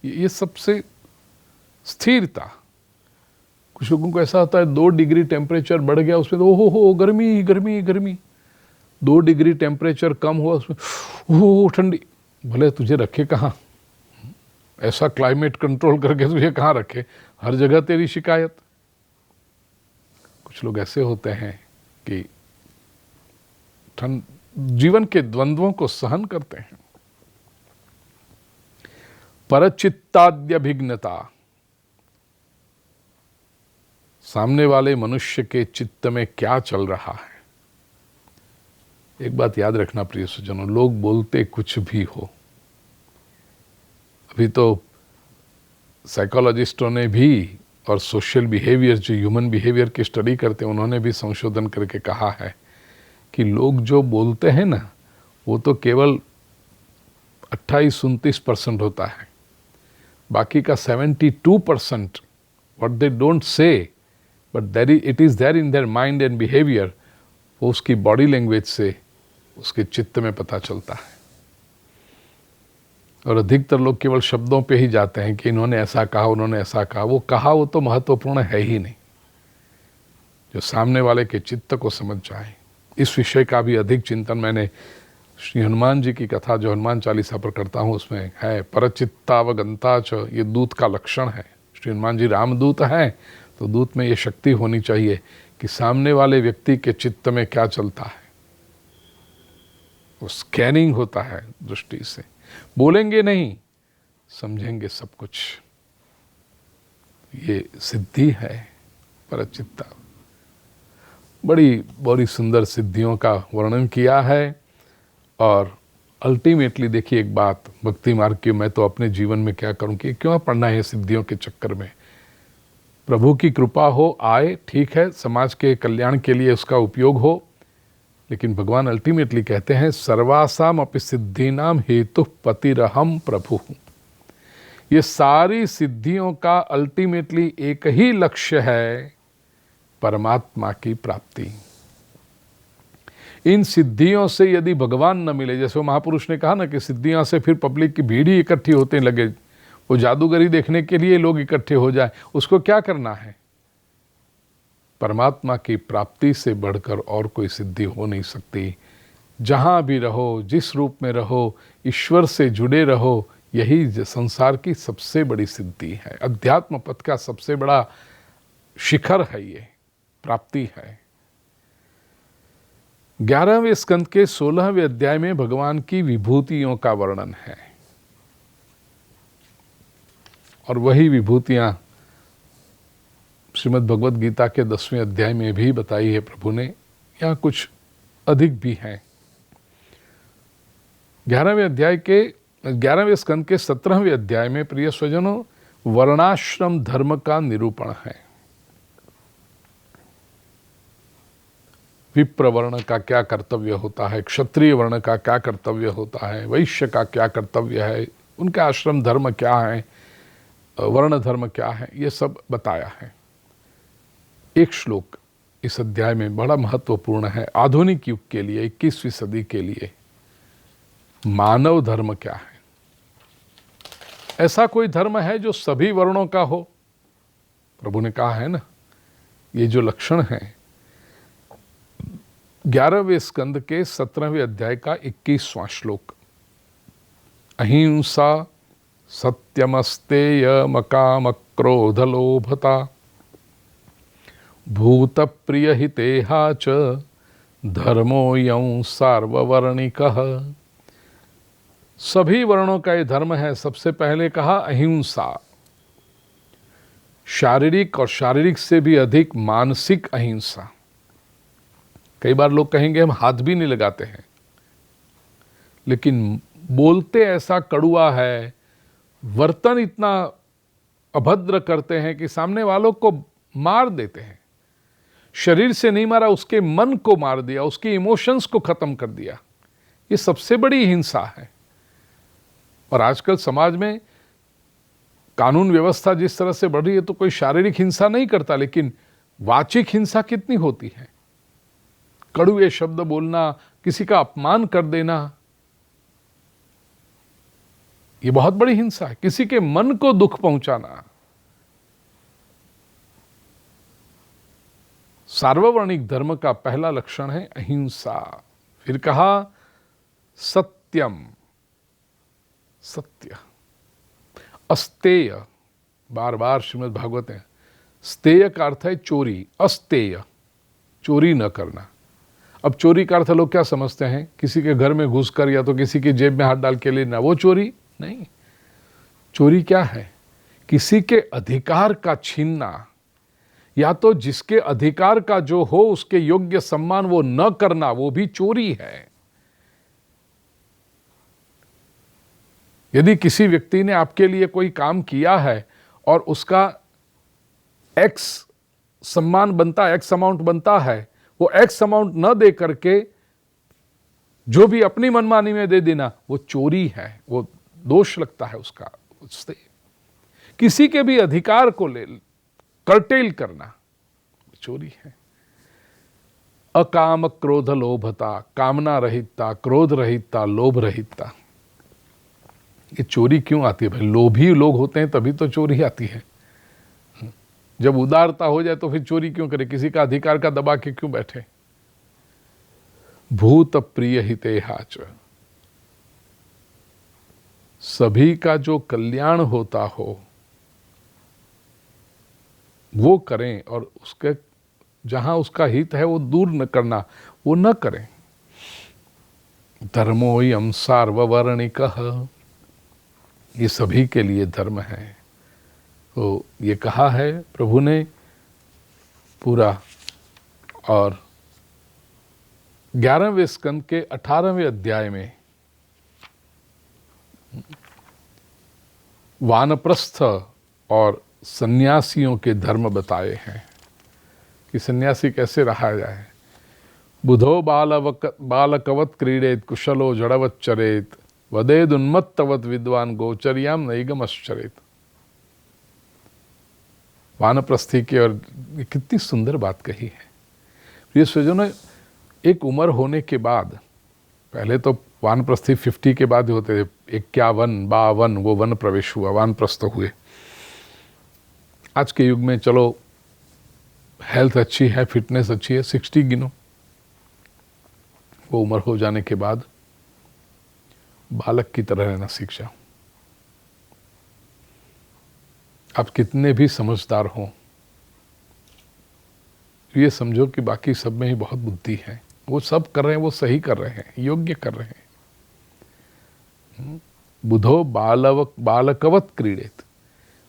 ये सबसे स्थिरता। कुछ लोगों को ऐसा होता है 2 डिग्री टेम्परेचर बढ़ गया उसमें तो ओहो गर्मी गर्मी गर्मी, 2 डिग्री टेम्परेचर कम हुआ उसमें ओहो ठंडी। भले तुझे रखे कहाँ, ऐसा क्लाइमेट कंट्रोल करके तुझे कहाँ रखे, हर जगह तेरी शिकायत। कुछ लोग ऐसे होते हैं कि जीवन के द्वंद्वों को सहन करते हैं। परचित्ताद्यभिज्ञता, सामने वाले मनुष्य के चित्त में क्या चल रहा है। एक बात याद रखना प्रिय सुजनों, लोग बोलते कुछ भी हो। अभी तो साइकोलॉजिस्टों ने भी और सोशल बिहेवियर, जो ह्यूमन बिहेवियर की स्टडी करते हैं, उन्होंने भी संशोधन करके कहा है कि लोग जो बोलते हैं ना, वो तो केवल 28-29% होता है। बाकी का 72% what they don't say but it is there in their mind and behaviour, वो उसकी बॉडी लैंग्वेज से उसके चित्त में पता चलता है। और अधिकतर लोग केवल शब्दों पे ही जाते हैं कि इन्होंने ऐसा कहा, उन्होंने ऐसा कहा। वो कहा वो तो महत्वपूर्ण है ही नहीं, जो सामने वाले के चित्त को समझ जाए। इस विषय का भी अधिक चिंतन मैंने श्री हनुमान जी की कथा जो हनुमान चालीसा पर करता हूँ उसमें है। परचित्तावगंता च, ये दूत का लक्षण है। श्री हनुमान जी रामदूत हैं, तो दूत में ये शक्ति होनी चाहिए कि सामने वाले व्यक्ति के चित्त में क्या चलता है, वो स्कैनिंग होता है दृष्टि से। बोलेंगे नहीं, समझेंगे सब कुछ। ये सिद्धि है परचित्ता। बड़ी बड़ी सुंदर सिद्धियों का वर्णन किया है। और अल्टीमेटली देखिए एक बात, भक्ति मार्ग की मैं तो अपने जीवन में क्या करूं कि क्यों पढ़ना है सिद्धियों के चक्कर में। प्रभु की कृपा हो, आए, ठीक है, समाज के कल्याण के लिए उसका उपयोग हो, लेकिन भगवान अल्टीमेटली कहते हैं सर्वासाम अपि सिद्धीनाम हेतु पतिरहम प्रभु। ये सारी सिद्धियों का अल्टीमेटली एक ही लक्ष्य है, परमात्मा की प्राप्ति। इन सिद्धियों से यदि भगवान न मिले, जैसे वो महापुरुष ने कहा ना कि सिद्धियों से फिर पब्लिक की भीड़ ही इकट्ठी होते लगे, वो जादूगरी देखने के लिए लोग इकट्ठे हो जाए, उसको क्या करना है। परमात्मा की प्राप्ति से बढ़कर और कोई सिद्धि हो नहीं सकती। जहाँ भी रहो, जिस रूप में रहो, ईश्वर से जुड़े रहो, यही संसार की सबसे बड़ी सिद्धि है। अध्यात्म पथ का सबसे बड़ा शिखर है, ये प्राप्ति है। 11वें स्कंद के 16वें अध्याय में भगवान की विभूतियों का वर्णन है, और वही विभूतियां श्रीमद् भगवद गीता के 10वें अध्याय में भी बताई है प्रभु ने। यहाँ कुछ अधिक भी हैं। 11वें स्कंद के 17वें अध्याय में प्रिय स्वजनों वर्णाश्रम धर्म का निरूपण है। विप्र वर्ण का क्या कर्तव्य होता है, क्षत्रिय वर्ण का क्या कर्तव्य होता है, वैश्य का क्या कर्तव्य है, उनका आश्रम धर्म क्या है, वर्ण धर्म क्या है, ये सब बताया है। एक श्लोक इस अध्याय में बड़ा महत्वपूर्ण है आधुनिक युग के लिए, 21वीं सदी के लिए। मानव धर्म क्या है? ऐसा कोई धर्म है जो सभी वर्णों का हो? प्रभु ने कहा है ना, ये जो लक्षण है 11वें स्कंद के 17वें अध्याय का 21वां श्लोक, अहिंसा सत्यमस्तेय मकाम क्रोध लोभता भूत प्रिय हितेहा च धर्मोऽयं सार्ववर्णिकः। सभी वर्णों का ये धर्म है। सबसे पहले कहा अहिंसा, शारीरिक और शारीरिक से भी अधिक मानसिक अहिंसा। कई बार लोग कहेंगे हम हाथ भी नहीं लगाते हैं, लेकिन बोलते ऐसा कड़ुआ है, वर्तन इतना अभद्र करते हैं कि सामने वालों को मार देते हैं। शरीर से नहीं मारा, उसके मन को मार दिया, उसके इमोशंस को खत्म कर दिया। ये सबसे बड़ी हिंसा है। और आजकल समाज में कानून व्यवस्था जिस तरह से बढ़ रही है, तो कोई शारीरिक हिंसा नहीं करता, लेकिन वाचिक हिंसा कितनी होती है। कड़ुए शब्द बोलना, किसी का अपमान कर देना, ये बहुत बड़ी हिंसा है। किसी के मन को दुख पहुंचाना। सार्ववर्णिक धर्म का पहला लक्षण है अहिंसा। फिर कहा सत्यम, सत्य। अस्तेय, बार बार श्रीमद् भागवत है, स्तेय का अर्थ है चोरी, अस्तेय चोरी न करना। अब चोरी का अर्थ लोग क्या समझते हैं? किसी के घर में घुसकर या तो किसी की जेब में हाथ डाल के लेना, वो चोरी नहीं। चोरी क्या है? किसी के अधिकार का छीनना, या तो जिसके अधिकार का जो हो उसके योग्य सम्मान वो न करना, वो भी चोरी है। यदि किसी व्यक्ति ने आपके लिए कोई काम किया है और उसका एक्स सम्मान बनता है, एक्स अमाउंट बनता है, वो एक्स अमाउंट न दे करके जो भी अपनी मनमानी में दे देना, वो चोरी है, वो दोष लगता है उसका। उससे किसी के भी अधिकार को ले कर्टेल करना चोरी है। अकाम क्रोध लोभता, कामना रहितता, क्रोध रहितता, लोभ रहितता। ये चोरी क्यों आती है भाई? लोभी लोग होते हैं तभी तो चोरी आती है। जब उदारता हो जाए तो फिर चोरी क्यों करे? किसी का अधिकार का दबा के क्यों बैठे? भूत प्रिय हितेहाच, सभी का जो कल्याण होता हो वो करें, और उसके जहां उसका हित है वो दूर न करना, वो न करें। धर्मोऽयं सार्ववर्णिकः, ये सभी के लिए धर्म है। तो ये कहा है प्रभु ने पूरा। और 11वें स्कंद के 18वें अध्याय में वानप्रस्थ और सन्यासियों के धर्म बताए हैं कि सन्यासी कैसे रहा जाए। बुधो बालकवत क्रीडेत कुशलो जड़वत चरेत वदेद उन्मत्तवत विद्वान गोचर्याम नैगमश्चरेत। वानप्रस्थी की और कितनी सुंदर बात कही है। प्रिय स्वजनों, एक उम्र होने के बाद, पहले तो वानप्रस्थी 50 के बाद होते थे, 51, 52 वो वन प्रवेश हुआ, वानप्रस्थ हुए। आज के युग में चलो हेल्थ अच्छी है, फिटनेस अच्छी है, 60 गिनो। वो उम्र हो जाने के बाद बालक की तरह रहना सीख जाओ। आप कितने भी समझदार हों, ये समझो कि बाकी सब में ही बहुत बुद्धि है। वो सब कर रहे हैं, वो सही कर रहे हैं, योग्य कर रहे हैं। बुधो बालकवत क्रीड़ेत,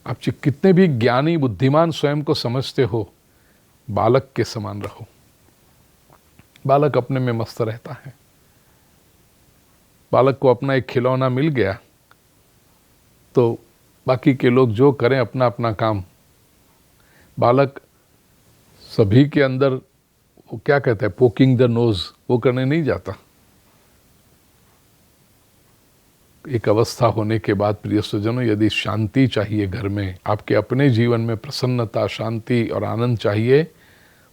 आप कितने भी ज्ञानी बुद्धिमान स्वयं को समझते हो, बालक के समान रहो। बालक अपने में मस्त रहता है। बालक को अपना एक खिलौना मिल गया तो बाकी के लोग जो करें अपना अपना काम। बालक सभी के अंदर वो क्या कहते हैं, पोकिंग द नोज, वो करने नहीं जाता। एक अवस्था होने के बाद प्रिय स्वजनों, यदि शांति चाहिए घर में, आपके अपने जीवन में प्रसन्नता, शांति और आनंद चाहिए,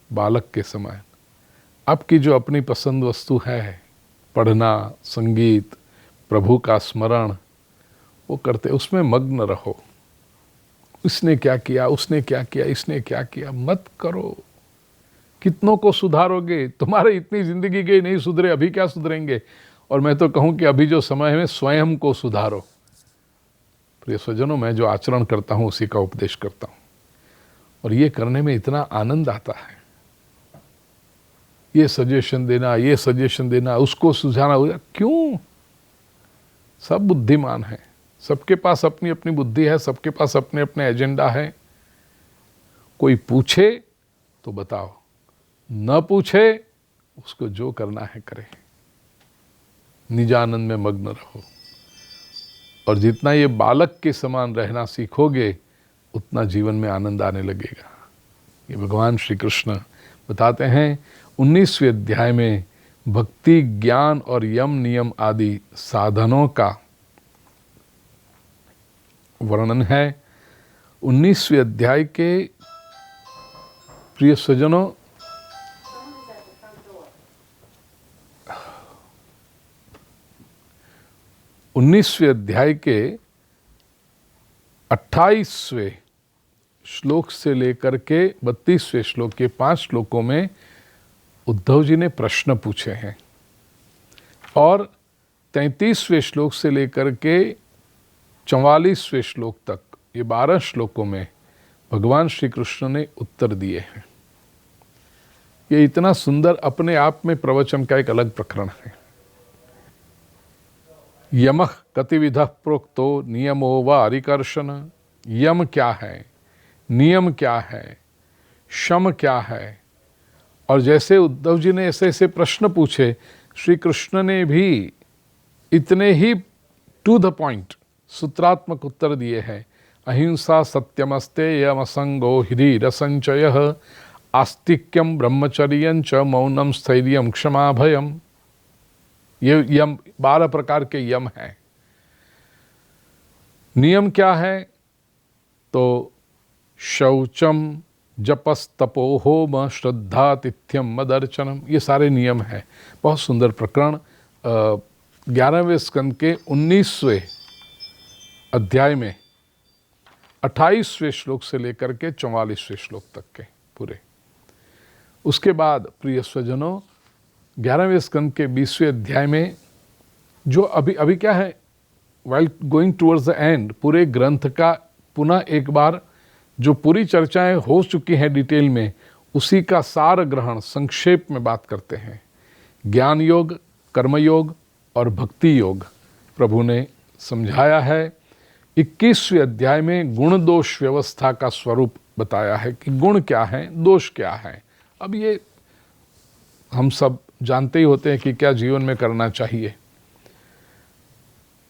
बालक के समान। आपकी जो अपनी पसंद वस्तु है, पढ़ना, संगीत, प्रभु का स्मरण, वो करते, उसमें मग्न रहो। इसने क्या किया, उसने क्या किया, इसने क्या किया, मत करो। कितनों को सुधारोगे? तुम्हारे इतनी जिंदगी गई, नहीं सुधरे, अभी क्या सुधरेंगे? और मैं तो कहूं कि अभी जो समय है स्वयं को सुधारो। प्रिय स्वजनों, मैं जो आचरण करता हूं उसी का उपदेश करता हूं, और ये करने में इतना आनंद आता है। ये सजेशन देना, ये सजेशन देना, उसको सुझाना, क्यों? सब बुद्धिमान है, सबके पास अपनी अपनी बुद्धि है, सबके पास अपने अपने एजेंडा है। कोई पूछे तो बताओ, न पूछे उसको जो करना है करे। निजानंद में मग्न रहो, और जितना ये बालक के समान रहना सीखोगे उतना जीवन में आनंद आने लगेगा। ये भगवान श्री कृष्ण बताते हैं 19वें अध्याय में भक्ति, ज्ञान और यम नियम आदि साधनों का वर्णन है। 19वें अध्याय के प्रिय स्वजनों, 19वें अध्याय के 28वें श्लोक से लेकर के 32वें श्लोक के 5 श्लोकों में उद्धव जी ने प्रश्न पूछे हैं, और 33वें श्लोक से लेकर के 44वें श्लोक तक, ये 12 श्लोकों में भगवान श्री कृष्ण ने उत्तर दिए हैं। ये इतना सुंदर अपने आप में प्रवचन का एक अलग प्रकरण है। यमः कतिविधः प्रोक्तो नियमो वा अरिकर्षण। यम क्या है, नियम क्या है, शम क्या है? और जैसे उद्धव जी ने ऐसे ऐसे प्रश्न पूछे, श्री कृष्ण ने भी इतने ही टू द पॉइंट सूत्रात्मक उत्तर दिए हैं। अहिंसा सत्यमस्ते यमसंगो ह्रीर संचयः आस्तिक्यम ब्रह्मचर्यं च मौनम स्थैर्यं क्षमा भयम। ये यम 12 प्रकार के यम हैं। नियम क्या है? तो शौचम जपस्तपो होम श्रद्धातिथ्यम मदर्चनम, ये सारे नियम हैं। बहुत सुंदर प्रकरण 11वें स्कंद के 19वें अध्याय में 28वें श्लोक से लेकर के 44वें श्लोक तक के पूरे। उसके बाद प्रिय स्वजनों 11वें स्कंद के 20वें अध्याय में जो अभी क्या है, while going towards the end, पूरे ग्रंथ का पुनः एक बार जो पूरी चर्चाएं हो चुकी हैं डिटेल में, उसी का सार ग्रहण संक्षेप में बात करते हैं। ज्ञान योग, कर्मयोग और भक्ति योग प्रभु ने समझाया है। 21वें अध्याय में गुण दोष व्यवस्था का स्वरूप बताया है कि गुण क्या है, दोष क्या है। अब ये हम सब जानते ही होते हैं कि क्या जीवन में करना चाहिए।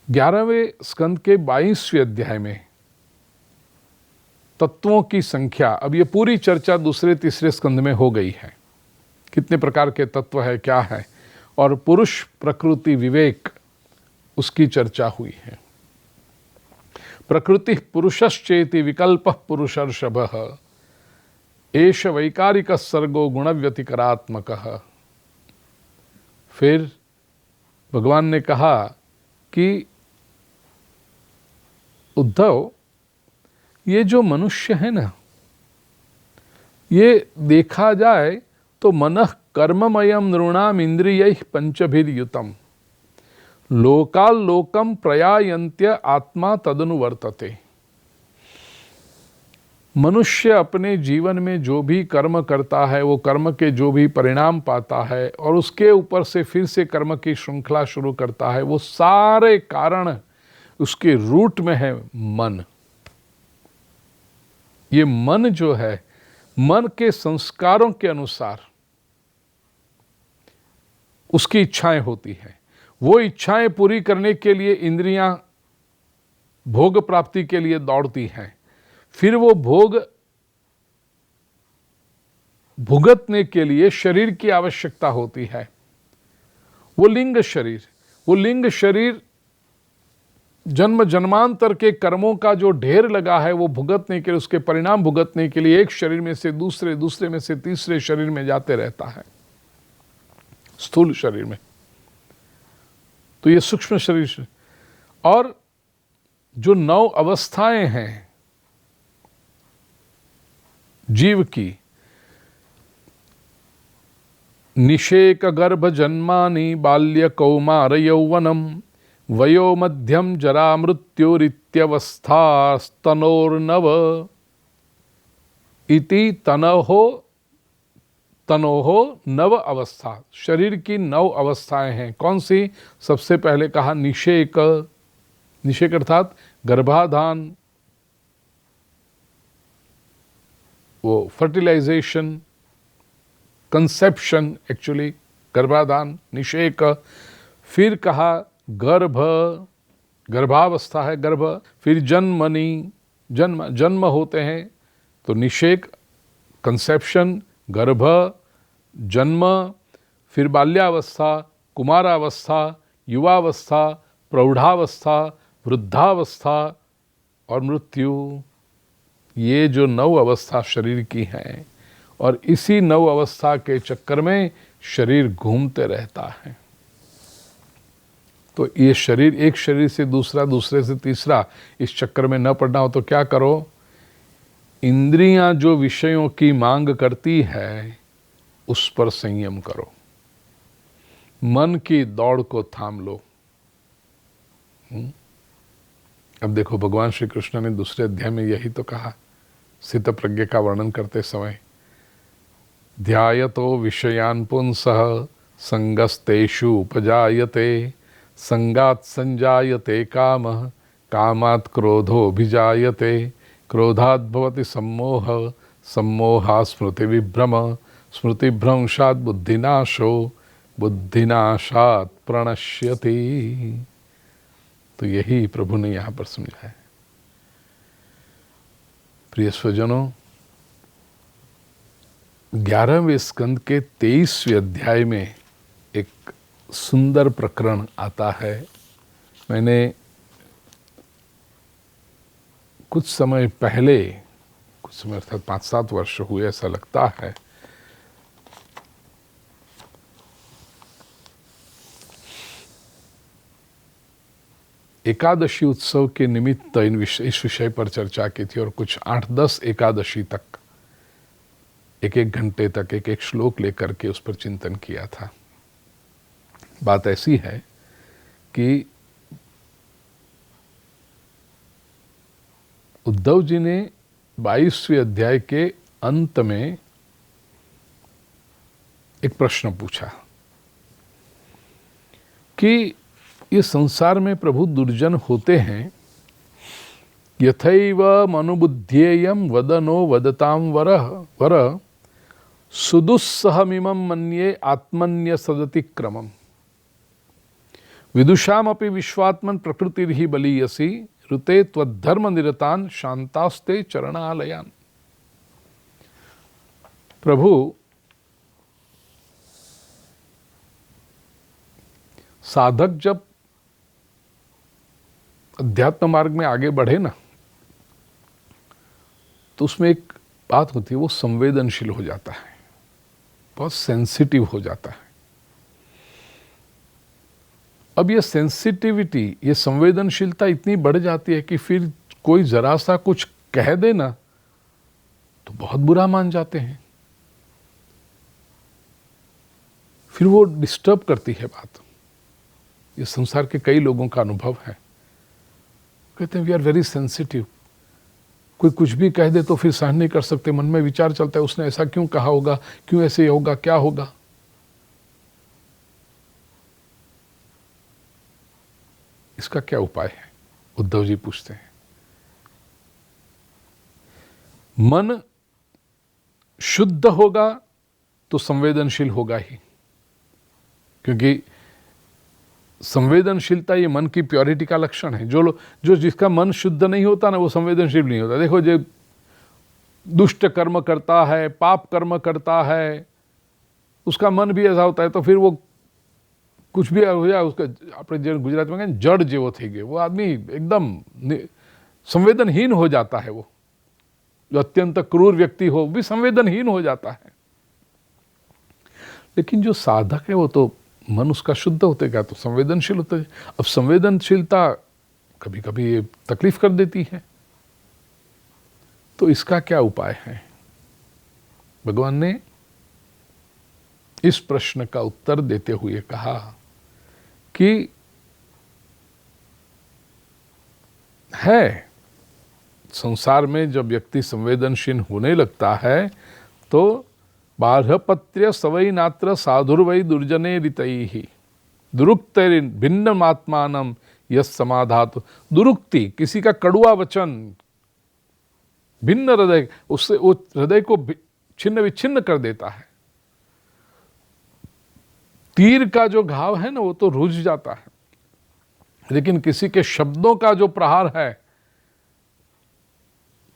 11वें स्कंद के 22वें अध्याय में तत्वों की संख्या, अब ये पूरी चर्चा दूसरे तीसरे स्कंद में हो गई है, कितने प्रकार के तत्व है, क्या है, और पुरुष प्रकृति विवेक उसकी चर्चा हुई है। प्रकृति पुरुषश्चेति विकल्प पुरुषर्षभः एष वैकारिक सर्गो गुण व्यतिकरात्मक। फिर भगवान ने कहा कि उद्धव, ये जो मनुष्य है ना, ये देखा जाए तो मनः कर्ममयम नृणाम इंद्रियैः पंचभिर्युतम लोकाल लोकम प्रयायन्त्य आत्मा तदनुवर्तते। मनुष्य अपने जीवन में जो भी कर्म करता है, वो कर्म के जो भी परिणाम पाता है और उसके ऊपर से फिर से कर्म की श्रृंखला शुरू करता है, वो सारे कारण उसके रूट में है मन। ये मन जो है, मन के संस्कारों के अनुसार उसकी इच्छाएं होती हैं। वो इच्छाएं पूरी करने के लिए इंद्रियां भोग प्राप्ति के लिए दौड़ती हैं। फिर वो भोग भुगतने के लिए शरीर की आवश्यकता होती है। वो लिंग शरीर जन्म जन्मांतर के कर्मों का जो ढेर लगा है वो भुगतने के लिए, उसके परिणाम भुगतने के लिए एक शरीर में से दूसरे, दूसरे में से तीसरे शरीर में जाते रहता है, स्थूल शरीर में। तो ये सूक्ष्म शरीर। और जो 9 अवस्थाएं हैं जीव की, निषेक गर्भ जन्मानि बाल्य कौमार यौवनम वयो मध्यम जरा मृत्युरित्यवस्था स्तनोर्नव इति तनोहो नव अवस्था। शरीर की 9 अवस्थाएं हैं। कौन सी? सबसे पहले कहा निषेक। निषेक अर्थात गर्भाधान, वो फर्टिलाइजेशन, कंसेप्शन, एक्चुअली गर्भाधान, निषेक। फिर कहा गर्भ, गर्भावस्था है गर्भ। फिर जन्मनि, जन्म होते हैं, तो निषेक, कंसेप्शन, गर्भ, जन्म। फिर बाल्यावस्था, कुमारावस्था, युवावस्था, प्रौढ़ावस्था, वृद्धावस्था और मृत्यु। ये जो 9 अवस्था शरीर की हैं, और इसी 9 अवस्था के चक्कर में शरीर घूमते रहता है। तो ये शरीर, एक शरीर से दूसरा, दूसरे से तीसरा, इस चक्कर में न पड़ना हो तो क्या करो? इंद्रियां जो विषयों की मांग करती है उस पर संयम करो, मन की दौड़ को थाम लो। अब देखो, भगवान श्री कृष्ण ने दूसरे अध्याय में यही तो कहा, स्थित प्रज्ञ का वर्णन करते समय, ध्यायतो विषयान् पुंसः संगस्तेषु उपजायते संगात संजायते कामः कामात् क्रोधोऽभिजायते क्रोधात् भवति सम्मोह सम्मोहात् स्मृतिविभ्रम स्मृतिभ्रंशात् बुद्धिनाशो बुद्धिनाशात् प्रणश्यति। तो यही प्रभु ने यहाँ पर समझाया। प्रिय स्वजनों, 11वें स्कंद के 23वें अध्याय में एक सुंदर प्रकरण आता है। मैंने कुछ समय पहले, कुछ समय अर्थात 5-7 वर्ष हुए ऐसा लगता है, एकादशी उत्सव के निमित्त इस विषय पर चर्चा की थी, और कुछ 8-10 एकादशी तक एक घंटे तक एक श्लोक लेकर के उस पर चिंतन किया था। बात ऐसी है कि उद्धव जी ने 22वें अध्याय के अंत में एक प्रश्न पूछा कि ये संसार में प्रभु दुर्जन होते हैं, यथैव मनुबुद्धेयम वदनो वदताम वर सुदुस्सहमिमं मन्ये आत्मन्य सदति क्रमम विदुषामपि विश्वात्मन प्रकृतिर्हि बलीयसी ऋते त्वद्धर्म निरतान शांतास्ते चरणालयान। प्रभु साधक जब अध्यात्म मार्ग में आगे बढ़े ना, तो उसमें एक बात होती है, वो संवेदनशील हो जाता है, बहुत सेंसिटिव हो जाता है। अब ये सेंसिटिविटी, ये संवेदनशीलता इतनी बढ़ जाती है कि फिर कोई जरा सा कुछ कह दे ना तो बहुत बुरा मान जाते हैं, फिर वो डिस्टर्ब करती है बात। ये संसार के कई लोगों का अनुभव है, कहते हैं वी आर वेरी सेंसिटिव, कोई कुछ भी कह दे तो फिर सहन नहीं कर सकते, मन में विचार चलता है उसने ऐसा क्यों कहा होगा, क्यों ऐसे होगा, क्या होगा। इसका क्या उपाय है? उद्धव जी पूछते हैं। मन शुद्ध होगा तो संवेदनशील होगा ही, क्योंकि संवेदनशीलता ये मन की प्योरिटी का लक्षण है। जो जिसका मन शुद्ध नहीं होता ना, वो संवेदनशील नहीं होता। देखो, जो दुष्ट कर्म करता है, पाप कर्म करता है, उसका मन भी ऐसा होता है, तो फिर वो कुछ भी हो जाए उसका, આપણે જે ગુજરાતમાં કહે જડ જેવો થઈ ગયો, वो आदमी एकदम संवेदनहीन हो जाता है। वो जो अत्यंत क्रूर व्यक्ति हो भी संवेदनहीन हो जाता है। लेकिन जो साधक है वो तो मन उसका शुद्ध होते गया तो संवेदनशील होता है। अब संवेदनशीलता कभी कभी ये तकलीफ कर देती है, तो इसका क्या उपाय है? भगवान ने इस प्रश्न का उत्तर देते हुए कहा कि है, संसार में जब व्यक्ति संवेदनशील होने लगता है तो बाह्यपत्र्य सवै नात्र साधुर्वै दुर्जने रितैहि दुरुक्ति भिन्नमात्मानम यस समाधातु। दुरुक्ति, किसी का कड़ुआ वचन, भिन्न हृदय, उससे वो हृदय को छिन्न विच्छिन्न कर देता है। तीर का जो घाव है ना वो तो रुझ जाता है, लेकिन किसी के शब्दों का जो प्रहार है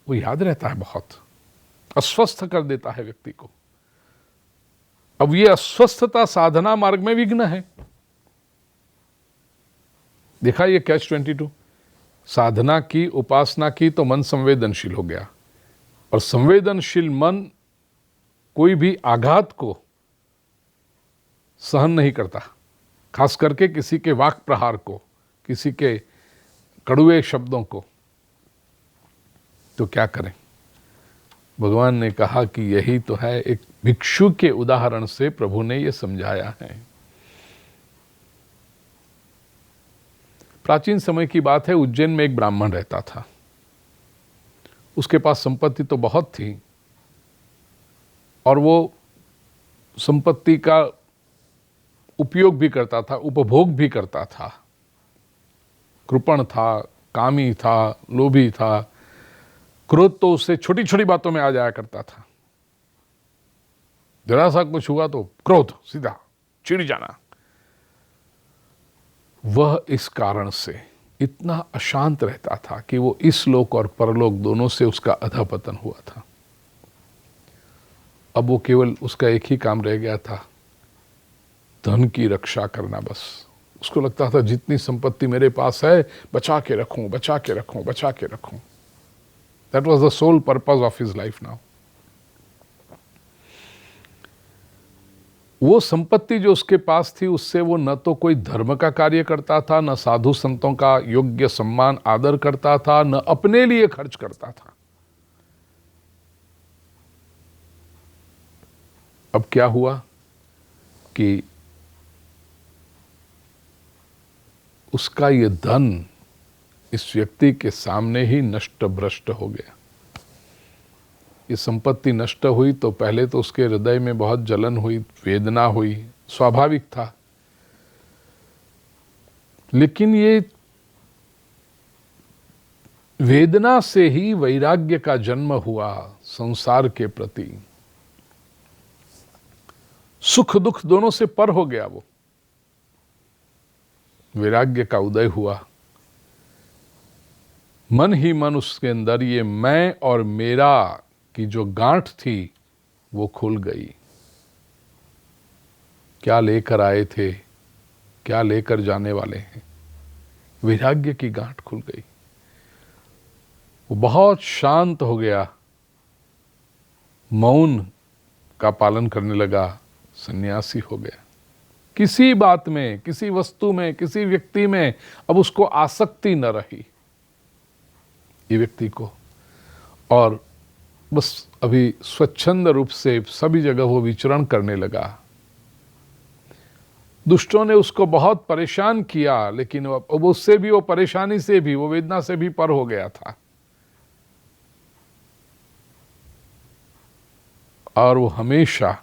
वो याद रहता है, बहुत अस्वस्थ कर देता है व्यक्ति को। अब ये अस्वस्थता साधना मार्ग में विघ्न है। देखा ये कैच-22, साधना की, उपासना की तो मन संवेदनशील हो गया, और संवेदनशील मन कोई भी आघात को सहन नहीं करता, खास करके किसी के वाक प्रहार को, किसी के कड़ुए शब्दों को। तो क्या करें? भगवान ने कहा कि यही तो है, एक भिक्षु के उदाहरण से प्रभु ने यह समझाया है। प्राचीन समय की बात है, उज्जैन में एक ब्राह्मण रहता था। उसके पास संपत्ति तो बहुत थी, और वो संपत्ति का उपयोग भी करता था, उपभोग भी करता था। कृपण था, कामी था, लोभी था, क्रोध तो उससे छोटी छोटी बातों में आ जाया करता था। जरा सा कुछ हुआ तो क्रोध, सीधा चिढ़ जाना। वह इस कारण से इतना अशांत रहता था कि वो इस लोक और परलोक दोनों से उसका अधःपतन हुआ था। अब वो केवल उसका एक ही काम रह गया था, धन की रक्षा करना। बस उसको लगता था जितनी संपत्ति मेरे पास है बचा के रखूं, बचा के रखूं, बचा के रखूं। That was the sole purpose of his life now. वो संपत्ति जो उसके पास थी उससे वो न तो कोई धर्म का कार्य करता था, न साधु संतों का योग्य सम्मान आदर करता था, न अपने लिए खर्च करता था। अब क्या हुआ कि उसका ये धन इस व्यक्ति के सामने ही नष्ट भ्रष्ट हो गया। ये संपत्ति नष्ट हुई तो पहले तो उसके हृदय में बहुत जलन हुई, वेदना हुई, स्वाभाविक था। लेकिन ये वेदना से ही वैराग्य का जन्म हुआ संसार के प्रति। सुख दुख दोनों से पर हो गया वो। वैराग्य का उदय हुआ। मन ही मन उसके अंदर ये मैं और मेरा की जो गांठ थी वो खुल गई। क्या लेकर आए थे, क्या लेकर जाने वाले हैं, वैराग्य की गांठ खुल गई। वो बहुत शांत हो गया, मौन का पालन करने लगा, सन्यासी हो गया। किसी बात में, किसी वस्तु में, किसी व्यक्ति में अब उसको आसक्ति न रही ये व्यक्ति को, और बस अभी स्वच्छंद रूप से सभी जगह वो विचरण करने लगा। दुष्टों ने उसको बहुत परेशान किया, लेकिन अब उससे भी, वो परेशानी से भी, वो वेदना से भी पर हो गया था। और वो हमेशा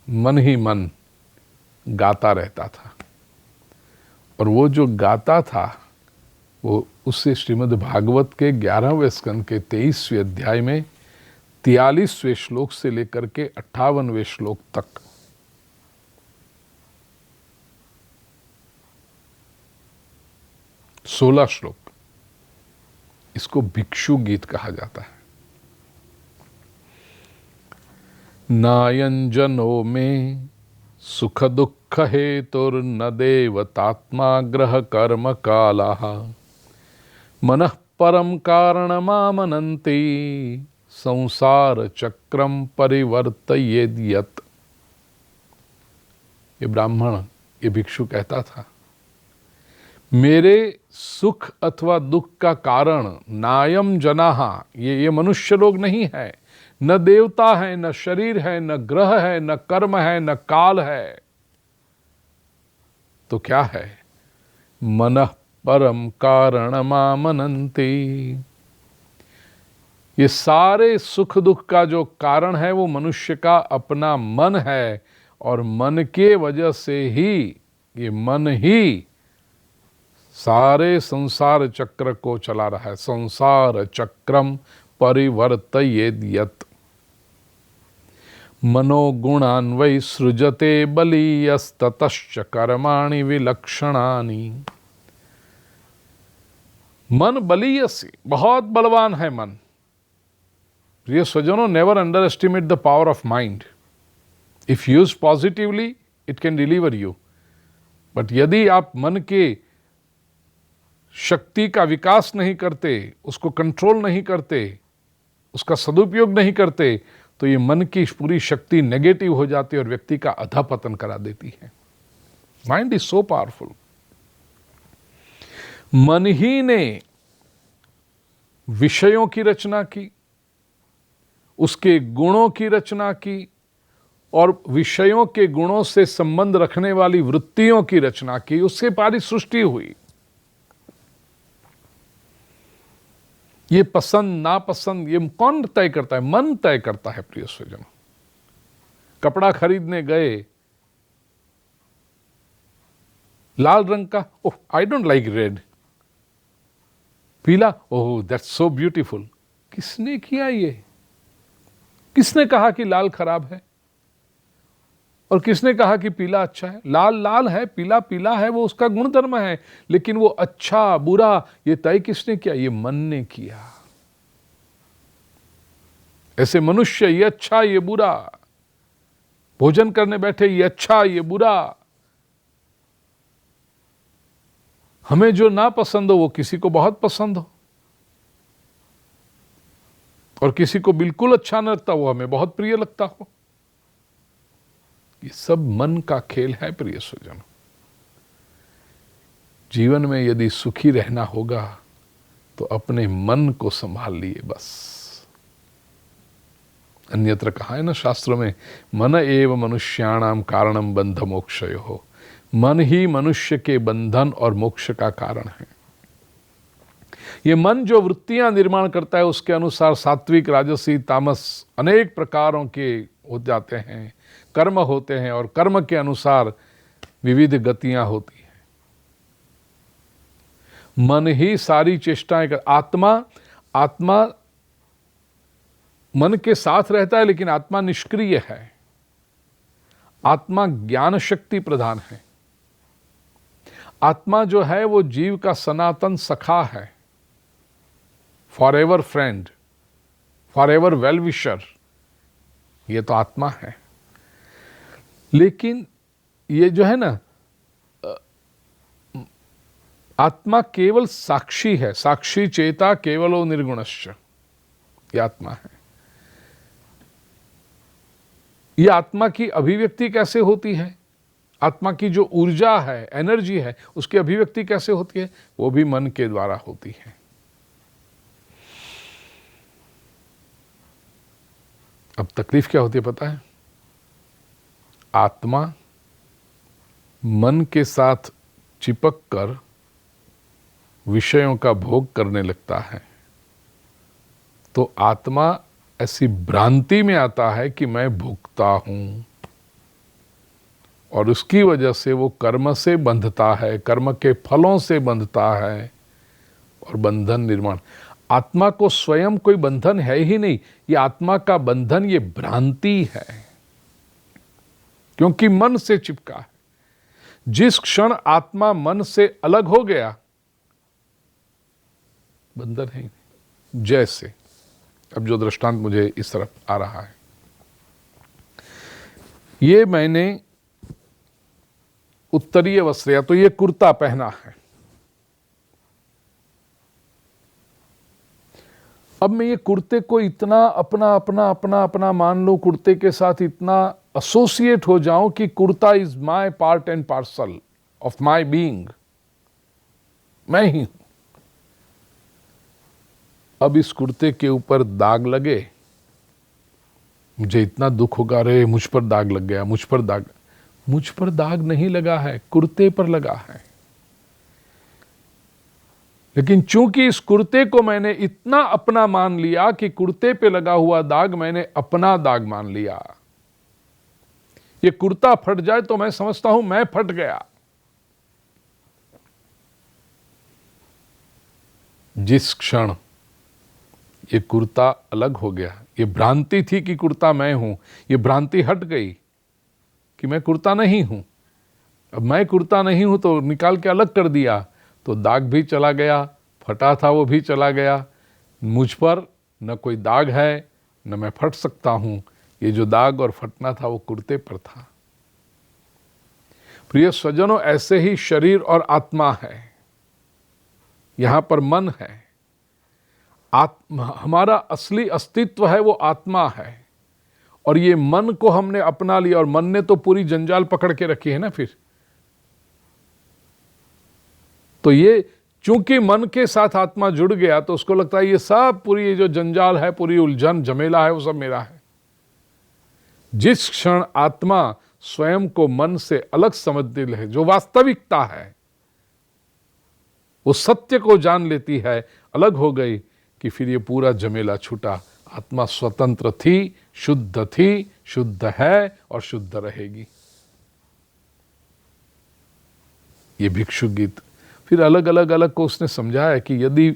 मन ही मन गाता रहता था। और वो जो गाता था वो उससे श्रीमद् भागवत के 11वें स्कंद के 23वें अध्याय में 43वें श्लोक से लेकर के 58वें श्लोक तक 16 श्लोक, इसको भिक्षु गीत कहा जाता है। नायंजनो में सुख दुख हेतुर्न देवतात्मा ग्रह कर्म कालः मनः परम कारणमामनन्ति संसार चक्रम परिवर्तयेद् यत्। ये ब्राह्मण, ये भिक्षु कहता था, मेरे सुख अथवा दुख का कारण नायम जनाः, ये मनुष्य लोग नहीं है, न देवता है, न शरीर है, न ग्रह है, न कर्म है, न काल है, तो क्या है? मनः परम कारणमामनन्ति। ये सारे सुख दुख का जो कारण है वो मनुष्य का अपना मन है, और मन के वजह से ही, ये मन ही सारे संसार चक्र को चला रहा है। संसार चक्रम परिवर्तयेद् यत्। मनोगुणान्वै सृजते बलीयस्ततश्च कर्माणि विलक्षणानि। मन बलीयसी, बहुत बलवान है मन। प्रिय स्वजनों, never underestimate the power of mind. If use positively it can deliver you, but यदि आप मन के शक्ति का विकास नहीं करते, उसको कंट्रोल नहीं करते, उसका सदुपयोग नहीं करते, तो ये मन की पूरी शक्ति नेगेटिव हो जाती है और व्यक्ति का अधःपतन करा देती है। Mind is so powerful. मन ही ने विषयों की रचना की, उसके गुणों की रचना की, और विषयों के गुणों से संबंध रखने वाली वृत्तियों की रचना की, उससे सारी सृष्टि हुई। ये पसंद नापसंद ये कौन तय करता है? मन तय करता है। प्रिय स्वजन, कपड़ा खरीदने गए, लाल रंग का, ओह आई डोंट लाइक रेड, पीला, ओह दैट्स सो ब्यूटीफुल। किसने किया ये? किसने कहा कि लाल खराब है और किसने कहा कि पीला अच्छा है? लाल लाल है, पीला पीला है, वो उसका गुणधर्म है, लेकिन वो अच्छा बुरा ये तय किसने किया? ये मन ने किया। ऐसे मनुष्य, ये अच्छा ये बुरा, भोजन करने बैठे, ये अच्छा ये बुरा, हमें जो ना पसंद हो वो किसी को बहुत पसंद हो, और किसी को बिल्कुल अच्छा न लगता वो हमें बहुत प्रिय लगता हो। ये सब मन का खेल है। प्रिय स्वजन, जीवन में यदि सुखी रहना होगा तो अपने मन को संभाल लिए बस। अन्यत्र कहा है ना शास्त्रों में, मन एव मनुष्याणाम कारणम बंध मोक्षयोः। मन ही मनुष्य के बंधन और मोक्ष का कारण है। ये मन जो वृत्तियां निर्माण करता है उसके अनुसार सात्विक, राजसी, तामस अनेक प्रकारों के हो जाते हैं, कर्म होते हैं, और कर्म के अनुसार विविध गतियां होती हैं। मन ही सारी चेष्टाएं कर, आत्मा मन के साथ रहता है, लेकिन आत्मा निष्क्रिय है। आत्मा ज्ञान शक्ति प्रधान है। आत्मा जो है वो जीव का सनातन सखा है, forever friend, forever well wisher, ये तो आत्मा है। लेकिन ये जो है ना, आत्मा केवल साक्षी है। साक्षी चेता केवलो निर्गुणश्च, ये आत्मा है। ये आत्मा की अभिव्यक्ति कैसे होती है? आत्मा की जो ऊर्जा है, एनर्जी है, उसकी अभिव्यक्ति कैसे होती है? वो भी मन के द्वारा होती है। अब तकलीफ क्या होती है पता है? आत्मा मन के साथ चिपक कर विषयों का भोग करने लगता है, तो आत्मा ऐसी भ्रांति में आता है कि मैं भोगता हूं, और उसकी वजह से वो कर्म से बंधता है, कर्म के फलों से बंधता है, और बंधन निर्माण। आत्मा को स्वयं कोई बंधन है ही नहीं। ये आत्मा का बंधन ये भ्रांति है, क्योंकि मन से चिपका है। जिस क्षण आत्मा मन से अलग हो गया, बंधन है ही नहीं। जैसे अब जो दृष्टांत मुझे इस तरफ आ रहा है, ये मैंने उत्तरीय वस्त्र, या तो ये कुर्ता पहना है। अब मैं ये कुर्ते को इतना अपना अपना अपना अपना मान लो, कुर्ते के साथ इतना एसोसिएट हो जाऊं कि kurta is my part and parcel of my being, मैं ही हूं। अब इस कुर्ते के ऊपर दाग लगे, मुझे इतना दुख होगा, रे मुझ पर दाग लग गया, मुझ पर दाग नहीं लगा है, कुर्ते पर लगा है। लेकिन चूंकि इस कुर्ते को मैंने इतना अपना मान लिया कि कुर्ते पे लगा हुआ दाग मैंने अपना दाग मान लिया। ये कुर्ता फट जाए तो मैं समझता हूं मैं फट गया। जिस क्षण ये कुर्ता अलग हो गया, ये भ्रांति थी कि कुर्ता मैं हूं, ये भ्रांति हट गई कि मैं कुर्ता नहीं हूं। अब मैं कुर्ता नहीं हूं तो निकाल के अलग कर दिया, तो दाग भी चला गया, फटा था वो भी चला गया। मुझ पर न कोई दाग है, न मैं फट सकता हूं। ये जो दाग और फटना था वो कुर्ते पर था। प्रिय स्वजनों, ऐसे ही शरीर और आत्मा है, यहां पर मन है। हमारा असली अस्तित्व है वो आत्मा है, और ये मन को हमने अपना लिया, और मन ने तो पूरी जंजाल पकड़ के रखी है ना। फिर तो ये चूंकि मन के साथ आत्मा जुड़ गया तो उसको लगता है ये सब, पूरी ये जो जंजाल है, पूरी उलझन झमेला है, वो सब मेरा है। जिस क्षण आत्मा स्वयं को मन से अलग समझती है, जो वास्तविकता है, वो सत्य को जान लेती है, अलग हो गई, कि फिर ये पूरा झमेला छूटा। आत्मा स्वतंत्र थी, शुद्ध है और शुद्ध रहेगी। ये भिक्षु गीत फिर अलग अलग को उसने समझाया कि यदि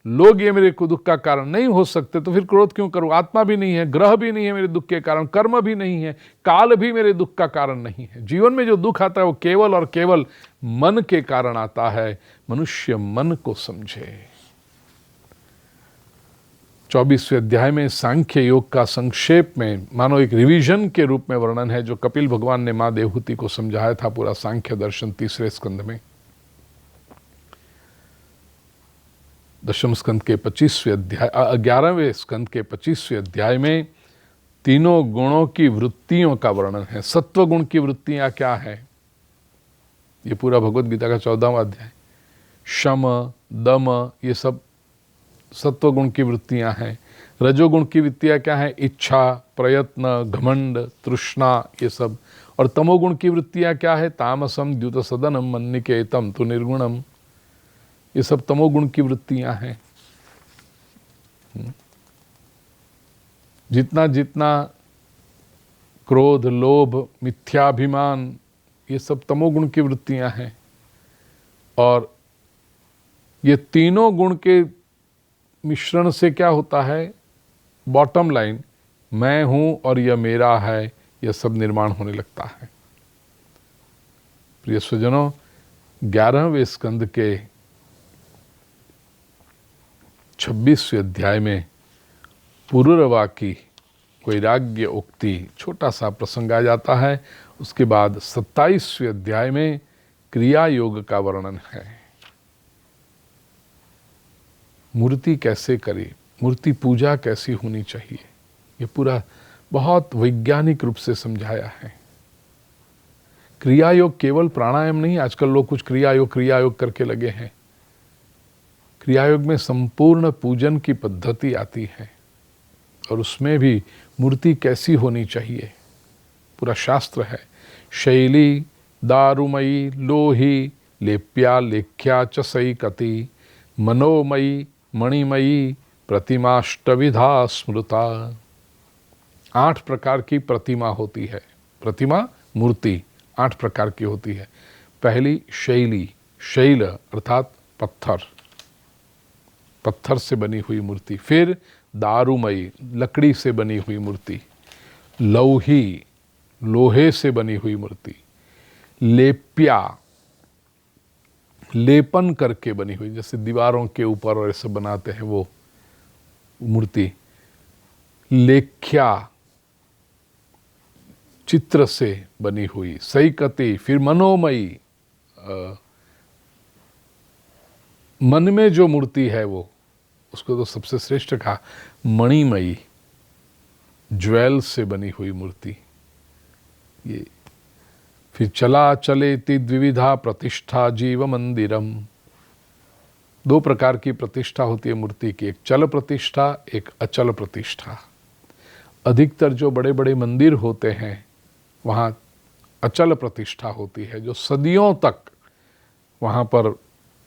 लोग ये मेरे को दुख का कारण नहीं हो सकते तो फिर क्रोध क्यों करूं? आत्मा भी नहीं है, ग्रह भी नहीं है मेरे दुख के कारण, कर्म भी नहीं है, काल भी मेरे दुख का कारण नहीं है। जीवन में जो दुख आता है वो केवल और केवल मन के कारण आता है। मनुष्य मन को समझे। 24वें अध्याय में सांख्य योग का संक्षेप में मानो एक रिवीजन के रूप में वर्णन है, जो कपिल भगवान ने मां देवहूति को समझाया था, पूरा सांख्य दर्शन 3 स्कंद में। 10वें स्कंद के 25वें अध्याय 11वें स्कंद के 25वें अध्याय में तीनों गुणों की वृत्तियों का वर्णन है। सत्व गुण की वृत्तियां क्या है, ये पूरा भगवद गीता का 14वां अध्याय। शम, दम, ये सब सत्वगुण की वृत्तियां हैं। रजोगुण की वृत्तियां क्या है? इच्छा, प्रयत्न, घमंड, तृष्णा, ये सब। और तमोगुण की वृत्तियां क्या है? तामसम, द्युत सदनम, मन्निकेतम तु निर्गुणम, ये सब तमोगुण की वृत्तियां हैं। जितना जितना क्रोध, लोभ, मिथ्याभिमान, ये सब तमोगुण की वृत्तियां हैं। और ये तीनों गुण के मिश्रण से क्या होता है? बॉटम लाइन, मैं हूं और यह मेरा है, यह सब निर्माण होने लगता है। प्रिय स्वजनों, 11वें स्कंद के 26वें अध्याय में पुरुरवा की वैराग्य उक्ति, छोटा सा प्रसंग आ जाता है। उसके बाद 27वें अध्याय में क्रिया योग का वर्णन है। मूर्ति कैसे करें, मूर्ति पूजा कैसी होनी चाहिए, ये पूरा बहुत वैज्ञानिक रूप से समझाया है। क्रिया योग केवल प्राणायाम नहीं, आजकल लोग कुछ क्रिया योग करके लगे हैं। क्रिया योग में संपूर्ण पूजन की पद्धति आती है, और उसमें भी मूर्ति कैसी होनी चाहिए पूरा शास्त्र है। शैली दारुमयी लोही लेप्या लेख्या च सई कति, मनोमयी मणिमयी प्रतिमाष्टविधा स्मृता। 8 प्रकार की प्रतिमा होती है। प्रतिमा, मूर्ति 8 प्रकार की होती है। पहली शैली, शैल अर्थात पत्थर, पत्थर से बनी हुई मूर्ति। फिर दारुमयी, लकड़ी से बनी हुई मूर्ति। लौही, लोहे से बनी हुई मूर्ति। लेप्या, लेपन करके बनी हुई, जैसे दीवारों के ऊपर और ऐसे बनाते हैं वो मूर्ति। लेख्या, चित्र से बनी हुई, सैकती, फिर मनोमयी, मन में जो मूर्ति है वो, उसको तो सबसे श्रेष्ठ कहा, मणिमयी, ज्वेल से बनी हुई मूर्ति। ये फिर चला चलेति द्विविधा प्रतिष्ठा जीव मंदिरम। दो प्रकार की प्रतिष्ठा होती है मूर्ति की, एक चल प्रतिष्ठा, एक अचल प्रतिष्ठा। अधिकतर जो बड़े बड़े मंदिर होते हैं वहाँ अचल प्रतिष्ठा होती है, जो सदियों तक वहाँ पर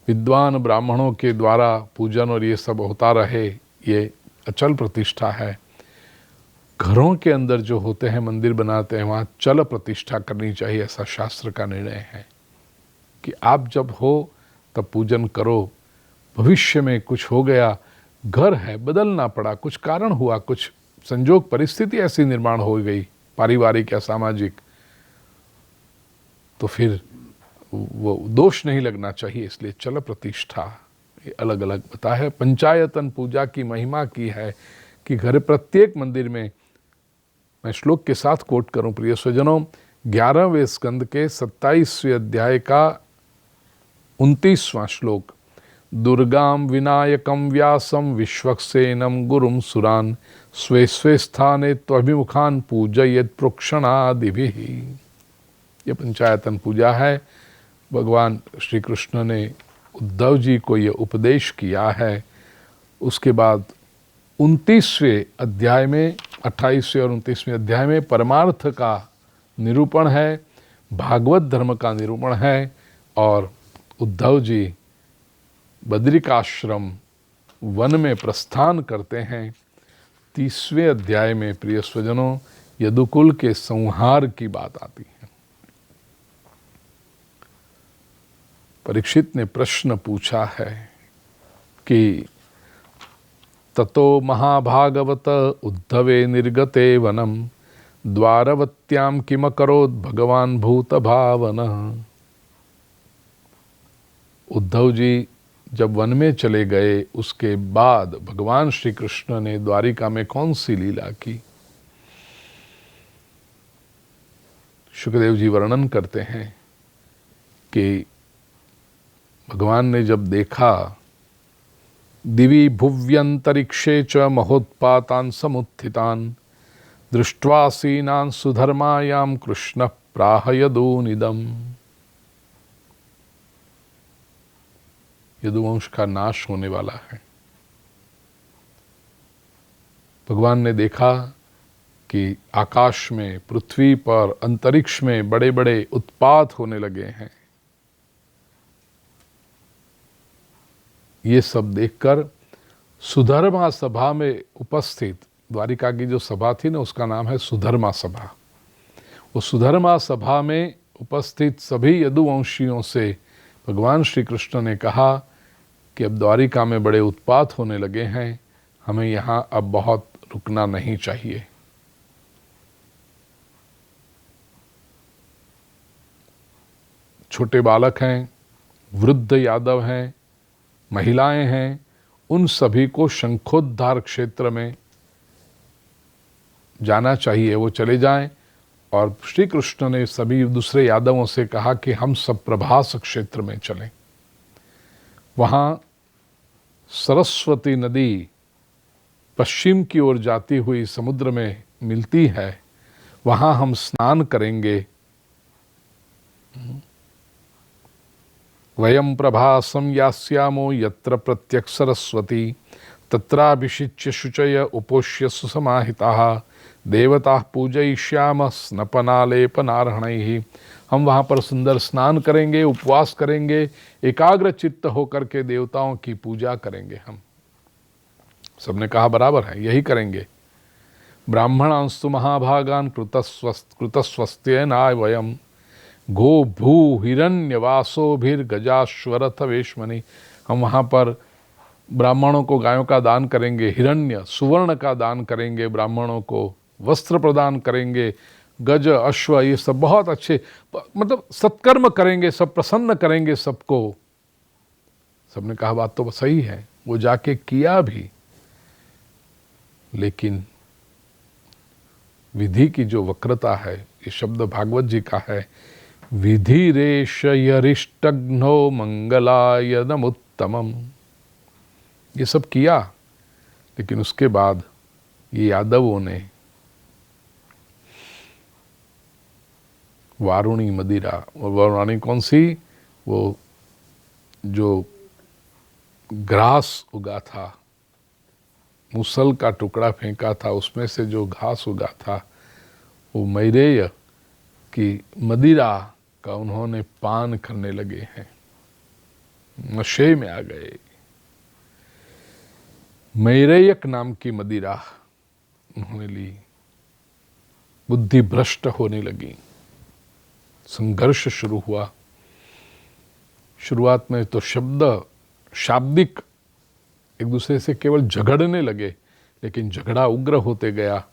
विद्वान ब्राह्मणों के द्वारा पूजन और ये सब होता रहे, ये अचल प्रतिष्ठा है। घरों के अंदर जो होते हैं, मंदिर बनाते हैं, वहाँ चल प्रतिष्ठा करनी चाहिए, ऐसा शास्त्र का निर्णय है कि आप जब हो तब पूजन करो। भविष्य में कुछ हो गया, घर है बदलना पड़ा, कुछ कारण हुआ, कुछ संजोग परिस्थिति ऐसी निर्माण हो गई, पारिवारिक या सामाजिक, तो फिर वो दोष नहीं लगना चाहिए। इसलिए चल प्रतिष्ठा ये अलग अलग बता है। पंचायतन पूजा की महिमा की है कि घर प्रत्येक मंदिर में, मैं श्लोक के साथ कोट करूं प्रिय स्वजनों, 11वें स्कंद के 27वें अध्याय का 29वां श्लोक, दुर्गाम विनायकम व्यासम विश्वक्सेनम गुरुम सुरान स्वे स्वे स्थाने त्वभिमुखान पूजयेत् प्रोक्षणादिभिः। ये पंचायतन पूजा है। भगवान श्री कृष्ण ने उद्धव जी को ये उपदेश किया है। उसके बाद 29वें अध्याय में, 28वें और 29वें अध्याय में परमार्थ का निरूपण है, भागवत धर्म का निरूपण है, और उद्धव जी बद्रिकाश्रम वन में प्रस्थान करते हैं। 30वें अध्याय में प्रिय स्वजनों यदुकुल के संहार की बात आती है। परीक्षित ने प्रश्न पूछा है कि ततो महाभागवत उद्धवे निर्गते वनम द्वारवत्याम किमकरोत् भगवान भूत भावनः। उद्धव जी जब वन में चले गए, उसके बाद भगवान श्री कृष्ण ने द्वारिका में कौन सी लीला की। शुकदेव जी वर्णन करते हैं कि भगवान ने जब देखा, दिवि भुव्यंतरिक्षे च महोत्पातान् समुत्थितान् दृष्ट्वासीनान् सुधर्मायां कृष्ण प्राह यदूनिदम्। यदुवंश का नाश होने वाला है। भगवान ने देखा कि आकाश में, पृथ्वी पर, अंतरिक्ष में बड़े बड़े उत्पात होने लगे हैं। ये सब देखकर सुधर्मा सभा में उपस्थित, द्वारिका की जो सभा थी ना, उसका नाम है सुधर्मा सभा। वो सुधर्मा सभा में उपस्थित सभी यदुवंशियों से भगवान श्री कृष्ण ने कहा कि अब द्वारिका में बड़े उत्पात होने लगे हैं, हमें यहाँ अब बहुत रुकना नहीं चाहिए। छोटे बालक हैं, वृद्ध यादव हैं, महिलाएं हैं, उन सभी को शंखोद्धार क्षेत्र में जाना चाहिए, वो चले जाएं। और श्री कृष्ण ने सभी दूसरे यादवों से कहा कि हम सब प्रभास क्षेत्र में चलें। वहाँ सरस्वती नदी पश्चिम की ओर जाती हुई समुद्र में मिलती है, वहाँ हम स्नान करेंगे। वयम प्रभासम यास्यामो यत्र प्रत्यक्ष सरस्वती तत्राभिषिच्य शुचय उपोष्य सुसमाहिताः देवताः पूजयिष्यामः स्नपनालेपनार्हणैः। हम वहाँ पर सुंदर स्नान करेंगे, उपवास करेंगे, एकाग्र चित्त होकर के देवताओं की पूजा करेंगे। हम सबने कहा बराबर है, यही करेंगे। ब्राह्मणांस्तु महाभागान कृतस्वस्त्येनाय वयम गो भू हिरण्यवासोभिर्गजाश्वरथ वेश्मनि। हम वहाँ पर ब्राह्मणों को गायों का दान करेंगे, हिरण्य सुवर्ण का दान करेंगे, ब्राह्मणों को वस्त्र प्रदान करेंगे, गज अश्व ये सब बहुत अच्छे, मतलब सत्कर्म करेंगे, सब प्रसन्न करेंगे सबको। सबने कहा बात तो सही है, वो जाके किया भी, लेकिन विधि की जो वक्रता है ये शब्द भागवत जी का है, विधिरेशयरिष्टघ्नो मंगलायनमुत्तमम। ये सब किया, लेकिन उसके बाद ये यादवों ने वारुणी मदिरा, और वारुणी कौन सी, वो जो ग्रास उगा था, मूसल का टुकड़ा फेंका था, उसमें से जो घास उगा था, वो मैरेय की मदिरा का उन्होंने पान करने लगे हैं, नशे में आ गए। मैरेयक नाम की मदिरा उन्होंने ली, बुद्धि भ्रष्ट होने लगी, संघर्ष शुरू हुआ। शुरुआत में तो शाब्दिक एक दूसरे से केवल झगड़ने लगे, लेकिन झगड़ा उग्र होते गया,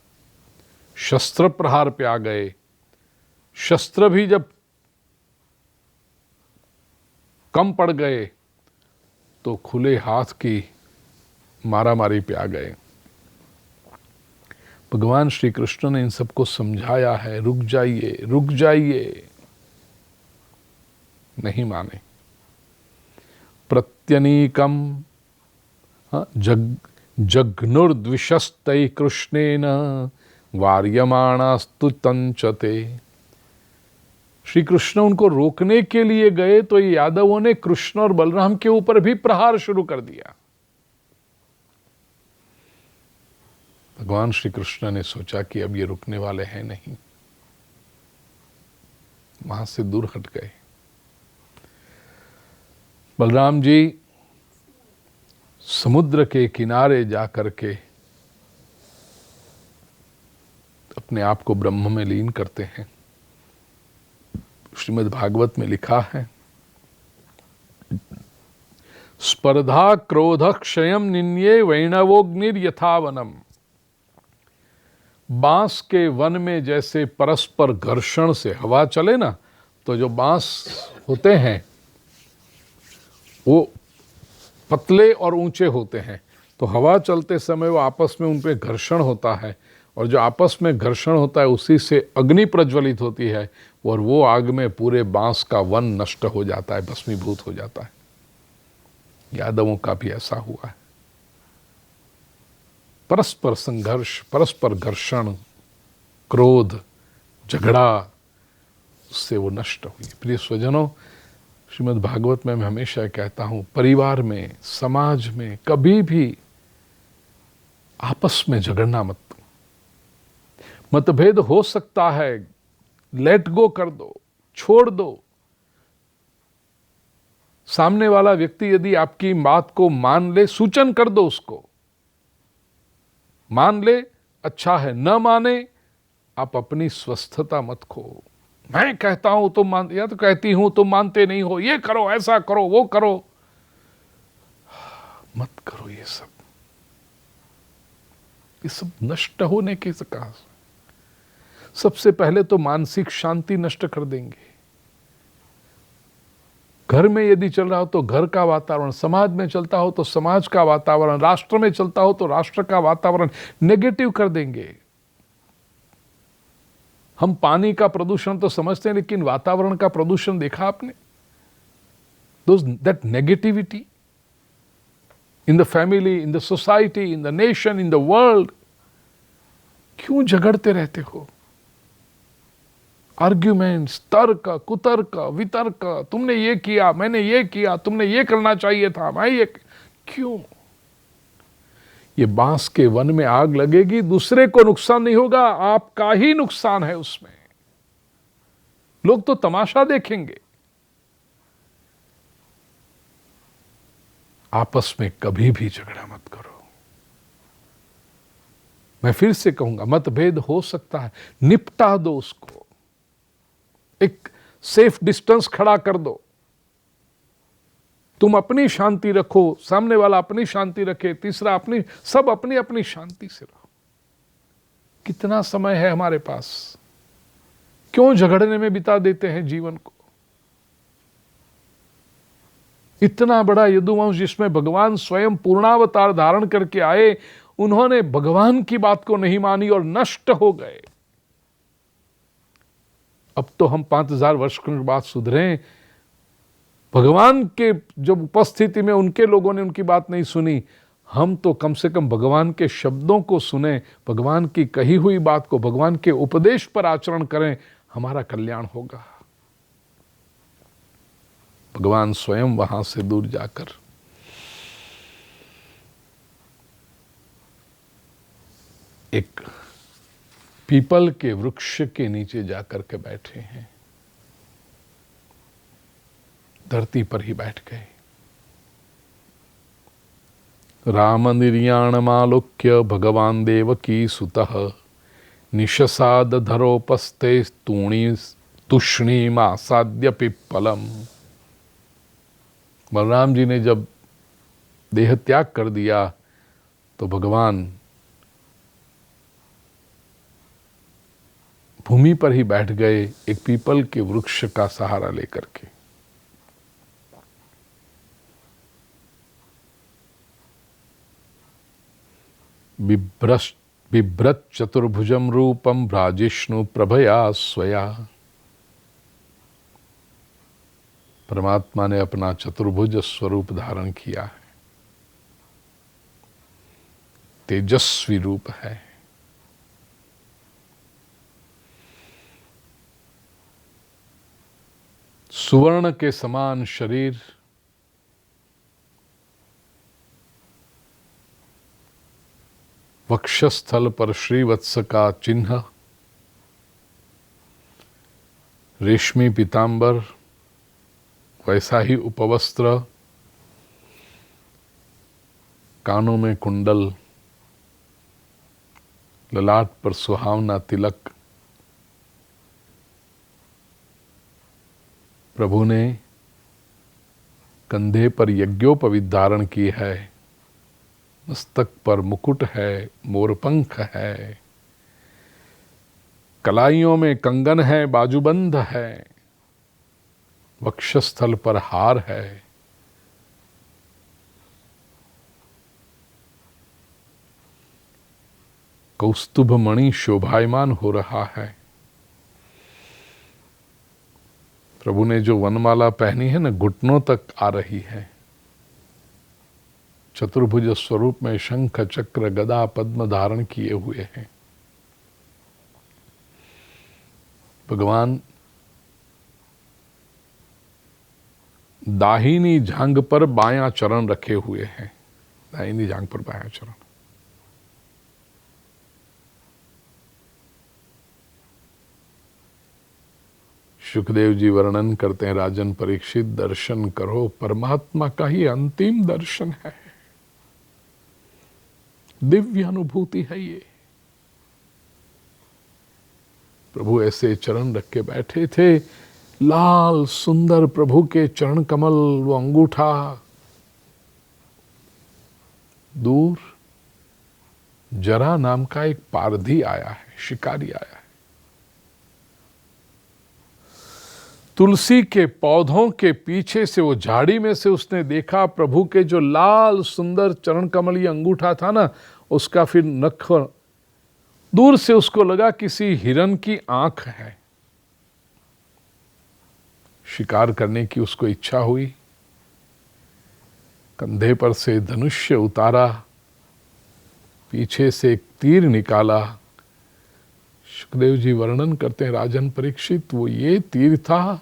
शस्त्र प्रहार पे आ गए। शस्त्र भी जब कम पड़ गए तो खुले हाथ की मारामारी पे आ गए। भगवान श्री कृष्ण ने इन सबको समझाया है, रुक जाइए रुक जाइए, नहीं माने। प्रत्यनीकम जघ्नुर्द्विषस्तै कृष्णेन वार्यमाणास्तु तंचते। श्री कृष्ण उनको रोकने के लिए गए तो ये यादवों ने कृष्ण और बलराम के ऊपर भी प्रहार शुरू कर दिया। भगवान श्री कृष्ण ने सोचा कि अब ये रुकने वाले हैं नहीं, वहां से दूर हट गए। बलराम जी समुद्र के किनारे जाकर के अपने आप को ब्रह्म में लीन करते हैं। श्रीमद् भागवत में लिखा है, स्पर्धा क्रोध क्षयम निन्ये वैणवोग्निर यथावनम। बांस के वन में जैसे परस्पर घर्षण से हवा चले ना, तो जो बांस होते हैं वो पतले और ऊंचे होते हैं, तो हवा चलते समय वो आपस में उन पे घर्षण होता है, और जो आपस में घर्षण होता है उसी से अग्नि प्रज्वलित होती है, और वो आग में पूरे बांस का वन नष्ट हो जाता है, भस्मीभूत हो जाता है। यादवों का भी ऐसा हुआ है, परस्पर संघर्ष, परस्पर घर्षण, क्रोध, झगड़ा, उससे वो नष्ट हुई। प्रिय स्वजनों, श्रीमद् भागवत में मैं हमेशा कहता हूं, परिवार में, समाज में कभी भी आपस में झगड़ना मत। मतभेद हो सकता है, लेट गो कर दो, छोड़ दो। सामने वाला व्यक्ति यदि आपकी बात को मान ले, सूचन कर दो उसको, मान ले अच्छा है, न माने आप अपनी स्वस्थता मत खो। मैं कहता हूं तुम मान, या तो कहती हूं तुम मानते नहीं हो, ये करो, ऐसा करो, वो करो, मत करो। ये सब नष्ट होने के कारण सबसे पहले तो मानसिक शांति नष्ट कर देंगे। घर में यदि चल रहा हो तो घर का वातावरण, समाज में चलता हो तो समाज का वातावरण, राष्ट्र में चलता हो तो राष्ट्र का वातावरण नेगेटिव कर देंगे। हम पानी का प्रदूषण तो समझते हैं, लेकिन वातावरण का प्रदूषण देखा आपने? That negativity in the family, in the society, in the nation, in the world. क्यों झगड़ते रहते हो? आर्ग्यूमेंट्स, तर्क, कुतर्क, वितर्क, तुमने ये किया, मैंने ये किया, तुमने ये करना चाहिए था, मैं ये क्यों? ये बांस के वन में आग लगेगी, दूसरे को नुकसान नहीं होगा, आपका ही नुकसान है उसमें। लोग तो तमाशा देखेंगे। आपस में कभी भी झगड़ा मत करो। मैं फिर से कहूंगा, मतभेद हो सकता है, निपटा दो उसको, एक सेफ डिस्टेंस खड़ा कर दो। तुम अपनी शांति रखो, सामने वाला अपनी शांति रखे, तीसरा अपनी, सब अपनी अपनी शांति से रहो। कितना समय है हमारे पास? क्यों झगड़ने में बिता देते हैं जीवन को? इतना बड़ा यदुवंश जिसमें भगवान स्वयं पूर्णावतार धारण करके आए, उन्होंने भगवान की बात को नहीं मानी और नष्ट हो गए। अब तो हम 5000 वर्ष के बाद सुधरे, भगवान के जब उपस्थिति में उनके लोगों ने उनकी बात नहीं सुनी, हम तो कम से कम भगवान के शब्दों को सुने, भगवान की कही हुई बात को, भगवान के उपदेश पर आचरण करें, हमारा कल्याण होगा। भगवान स्वयं वहां से दूर जाकर एक पीपल के वृक्ष के नीचे जाकर के बैठे हैं, धरती पर ही बैठ गए। राम निर्याणमालोक्य भगवान देवकी सुतः निशसाद धरोपस्ते तुष्णीमासाद्य पिप्पलम। बलराम जी ने जब देह त्याग कर दिया तो भगवान भूमि पर ही बैठ गए, एक पीपल के वृक्ष का सहारा लेकर के। बिभ्रत चतुर्भुजम रूपम भ्राजिष्णु प्रभया स्वया। परमात्मा ने अपना चतुर्भुज स्वरूप धारण किया है, तेजस्वी रूप है। सुवर्ण के समान शरीर, वक्षस्थल पर श्रीवत्स का चिन्ह, रेशमी पीतांबर, वैसा ही उपवस्त्र, कानों में कुंडल, ललाट पर सुहावना तिलक। प्रभु ने कंधे पर यज्ञोपवीत धारण की है, मस्तक पर मुकुट है, मोरपंख है, कलाइयों में कंगन है, बाजूबंद है, वक्षस्थल पर हार है। कौस्तुभ मणि शोभायमान हो रहा है। प्रभु ने जो वनमाला पहनी है ना, घुटनों तक आ रही है। चतुर्भुज स्वरूप में शंख चक्र गदा पद्म धारण किए हुए हैं। भगवान दाहिनी जांघ पर बायां चरण रखे हुए हैं, दाहिनी जांघ पर बायां चरण। सुखदेव जी वर्णन करते हैं, राजन परीक्षित दर्शन करो, परमात्मा का ही अंतिम दर्शन है, दिव्य अनुभूति है ये। प्रभु ऐसे चरण रख के बैठे थे, लाल सुंदर प्रभु के चरण कमल, वो अंगूठा। दूर जरा नाम का एक पारधी आया है, शिकारी आया है। तुलसी के पौधों के पीछे से, वो झाड़ी में से उसने देखा प्रभु के जो लाल सुंदर चरण कमल, ये अंगूठा था ना, उसका फिर नख, दूर से उसको लगा किसी हिरन की आंख है। शिकार करने की उसको इच्छा हुई, कंधे पर से धनुष्य उतारा, पीछे से एक तीर निकाला। सुखदेव जी वर्णन करते हैं, राजन परीक्षित, वो ये तीर था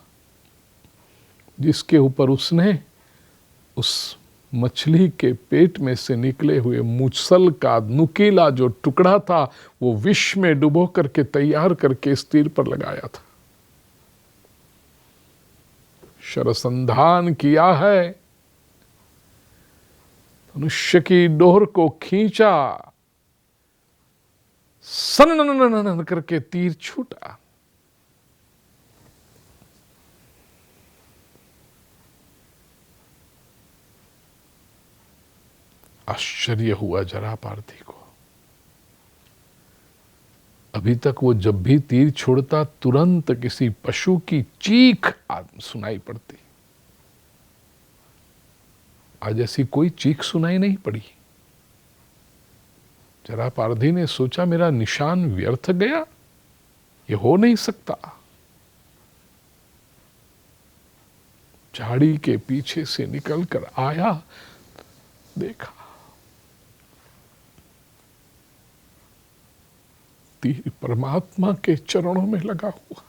जिसके ऊपर उसने उस मछली के पेट में से निकले हुए मूसल का नुकीला जो टुकड़ा था, वो विष में डुबो करके तैयार करके इस तीर पर लगाया था। शरसंधान किया है, मनुष्य की डोर को खींचा, सन करके तीर छूटा। आश्चर्य हुआ जरा पार्थी को। अभी तक वो जब भी तीर छोड़ता, तुरंत किसी पशु की चीख सुनाई पड़ती। आज ऐसी कोई चीख सुनाई नहीं पड़ी। जरा पारधी ने सोचा, मेरा निशान व्यर्थ गया, ये हो नहीं सकता। झाड़ी के पीछे से निकलकर आया, देखा तीर परमात्मा के चरणों में लगा हुआ।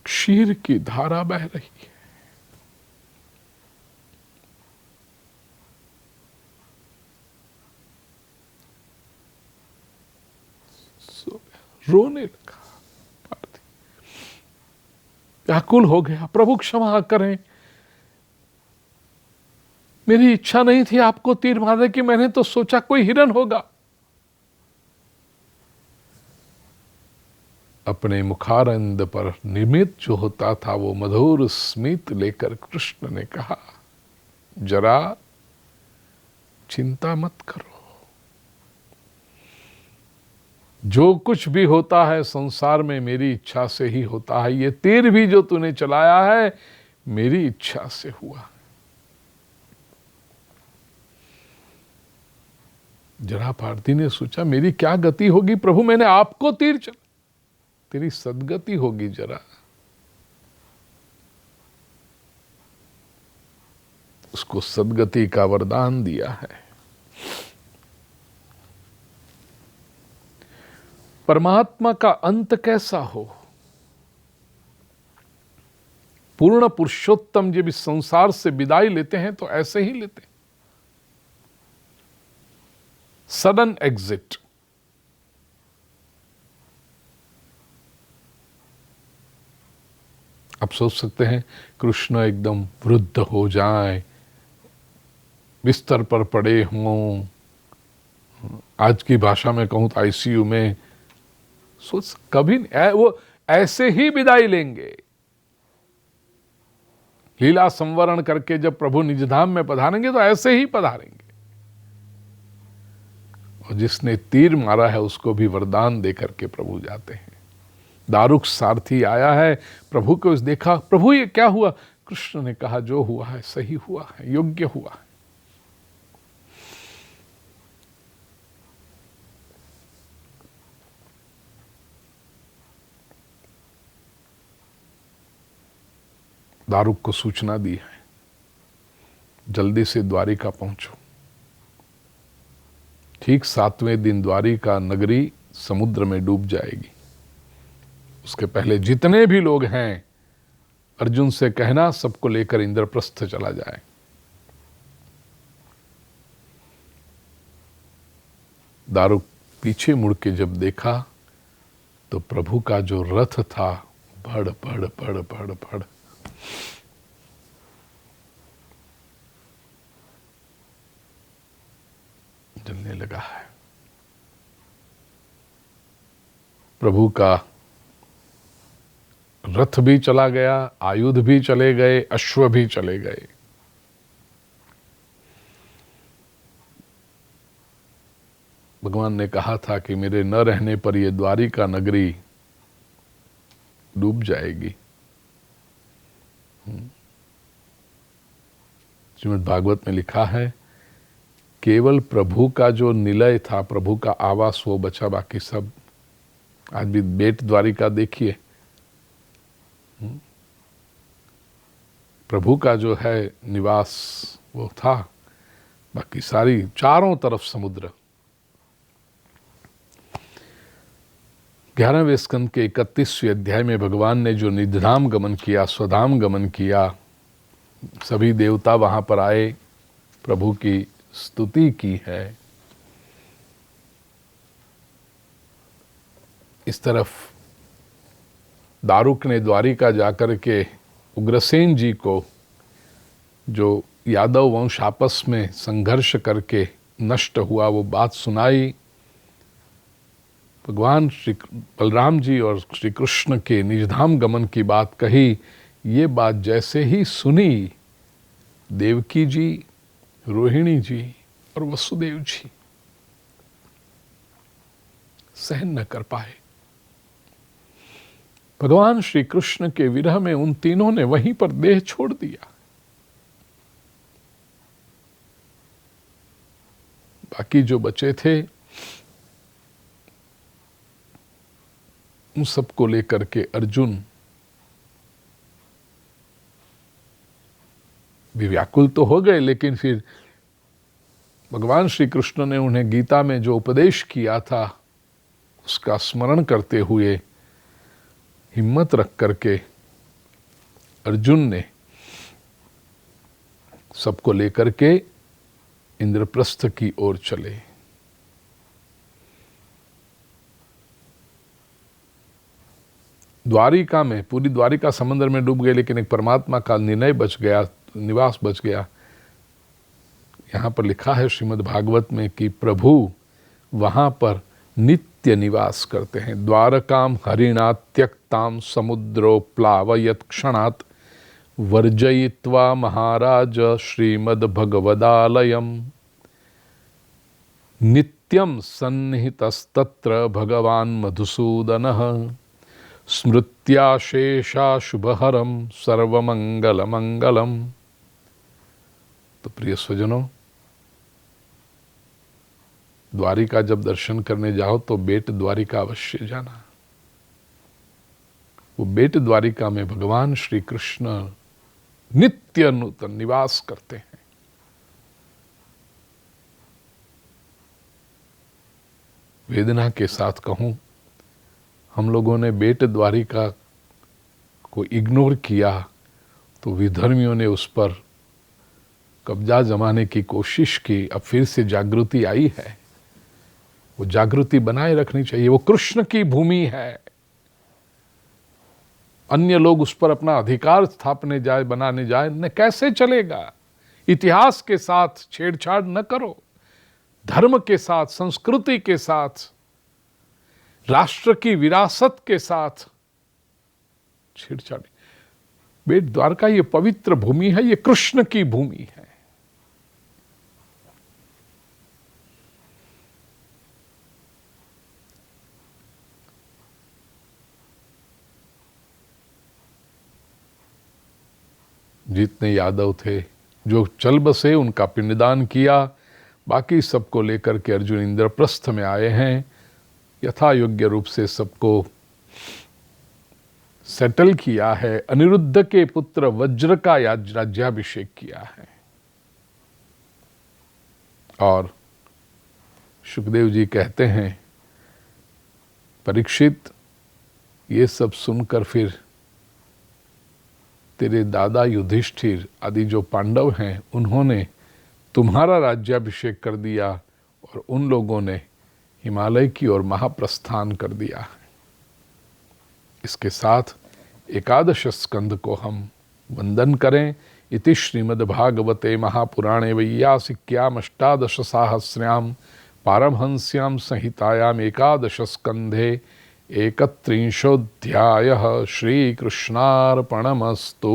क्षीर की धारा बह रही है। रोने लगा, व्याकुल हो गया, प्रभु क्षमा करें, मेरी इच्छा नहीं थी आपको तीर मारने की, मैंने तो सोचा कोई हिरन होगा। अपने मुखारंद पर निमित जो होता था वो मधुर स्मित लेकर कृष्ण ने कहा, जरा चिंता मत करो, जो कुछ भी होता है संसार में मेरी इच्छा से ही होता है। ये तीर भी जो तूने चलाया है मेरी इच्छा से हुआ। जरा पार्थी ने सोचा मेरी क्या गति होगी प्रभु, मैंने आपको तीर चला, तेरी सदगति होगी। जरा उसको सदगति का वरदान दिया है। परमात्मा का अंत कैसा हो, पूर्ण पुरुषोत्तम जब इस संसार से विदाई लेते हैं तो ऐसे ही लेते हैं, सडन एग्जिट। आप सोच सकते हैं कृष्ण एकदम वृद्ध हो जाएं, बिस्तर पर पड़े हों, आज की भाषा में कहूं तो आईसीयू में, सोच कभी वो ऐसे ही विदाई लेंगे। लीला संवरण करके जब प्रभु निजधाम में पधारेंगे तो ऐसे ही पधारेंगे। और जिसने तीर मारा है उसको भी वरदान देकर के प्रभु जाते हैं। दारुक सारथी आया है, प्रभु को देखा, प्रभु ये क्या हुआ? कृष्ण ने कहा जो हुआ है सही हुआ है, योग्य हुआ है। दारुक को सूचना दी है, जल्दी से द्वारिका पहुंचो। ठीक 7वें दिन द्वारिका नगरी समुद्र में डूब जाएगी। उसके पहले जितने भी लोग हैं अर्जुन से कहना सबको लेकर इंद्रप्रस्थ चला जाए। दारुक पीछे मुड़ के जब देखा तो प्रभु का जो रथ था भड़ भड़ भड़ भड़ भड़ जलने लगा है। प्रभु का रथ भी चला गया, आयुध भी चले गए, अश्व भी चले गए। भगवान ने कहा था कि मेरे न रहने पर यह द्वारिका नगरी डूब जाएगी। श्रीमद् भागवत में लिखा है केवल प्रभु का जो निलय था, प्रभु का आवास, वो बचा, बाकी सब आज भी बेट द्वारिका देखिए, प्रभु का जो है निवास वो था, बाकी सारी चारों तरफ समुद्र। 11वें स्कंद के 31वें अध्याय में भगवान ने जो निधाम गमन किया, स्वधाम गमन किया, सभी देवता वहां पर आए, प्रभु की स्तुति की है। इस तरफ दारुक ने द्वारिका जाकर के उग्रसेन जी को, जो यादव वंश आपस में संघर्ष करके नष्ट हुआ, वो बात सुनाई। भगवान श्री बलराम जी और श्री कृष्ण के निजधाम गमन की बात कही। ये बात जैसे ही सुनी, देवकी जी, रोहिणी जी और वसुदेव जी सहन न कर पाए। भगवान श्री कृष्ण के विरह में उन तीनों ने वहीं पर देह छोड़ दिया। बाकी जो बचे थे उन सबको लेकर के अर्जुन भी व्याकुल तो हो गए, लेकिन फिर भगवान श्री कृष्ण ने उन्हें गीता में जो उपदेश किया था उसका स्मरण करते हुए हिम्मत रख करके अर्जुन ने सबको लेकर के इंद्रप्रस्थ की ओर चले। द्वारिका में, पूरी द्वारिका समंदर में डूब गए, लेकिन एक परमात्मा का निर्णय बच गया, निवास बच गया। यहाँ पर लिखा है श्रीमद् भागवत में कि प्रभु वहाँ पर नित्य निवास करते हैं। द्वारकाम हरिणा त्यक्ताम समुद्रो प्लावयत क्षणात् वर्जयित्वा महाराज श्रीमद् भगवदालयम नित्यम सन्निहितस्तत्र भगवान मधुसूदनः स्मृत्याशेषा शुभहरम सर्वमंगल मंगलम। तो प्रिय स्वजनों, द्वारिका जब दर्शन करने जाओ तो बेट द्वारिका अवश्य जाना। वो बेट द्वारिका में भगवान श्री कृष्ण नित्य नूतन निवास करते हैं। वेदना के साथ कहूं, हम लोगों ने बेट द्वारिका को इग्नोर किया तो विधर्मियों ने उस पर कब्जा जमाने की कोशिश की। अब फिर से जागृति आई है, वो जागृति बनाए रखनी चाहिए। वो कृष्ण की भूमि है, अन्य लोग उस पर अपना अधिकार स्थापने जाए, बनाने जाए, न कैसे चलेगा। इतिहास के साथ छेड़छाड़ न करो, धर्म के साथ, संस्कृति के साथ, राष्ट्र की विरासत के साथ छेड़छाड़। बेट द्वारका ये पवित्र भूमि है, ये कृष्ण की भूमि है। जितने यादव थे जो चल बसे उनका पिंडदान किया, बाकी सबको लेकर के अर्जुन इंद्रप्रस्थ में आए हैं। यथा योग्य रूप से सबको सेटल किया है। अनिरुद्ध के पुत्र वज्र का राज्याभिषेक किया है। और सुखदेव जी कहते हैं, परीक्षित, ये सब सुनकर फिर तेरे दादा युधिष्ठिर आदि जो पांडव हैं उन्होंने तुम्हारा राज्याभिषेक कर दिया और उन लोगों ने हिमालय की ओर महाप्रस्थान कर दिया है। इसके साथ एकादश स्कंद को हम वंदन करें। इति श्रीमद्भागवते महापुराणे वैयासिक्याम अष्टादश साहस्र्याम पारमहंस्याम संहितायाम एकादश स्कंधे 31 श्रीकृष्णार्पणमस्तु।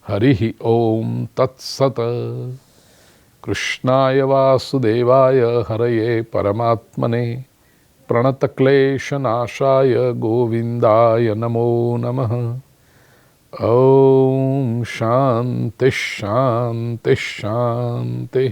हरि ओम तत्सत। कृष्णाय वासुदेवाय हरये परमात्मने प्रणतक्लेशनाशाय गोविन्दाय नमो नमः। ओम शांति शांति शांति।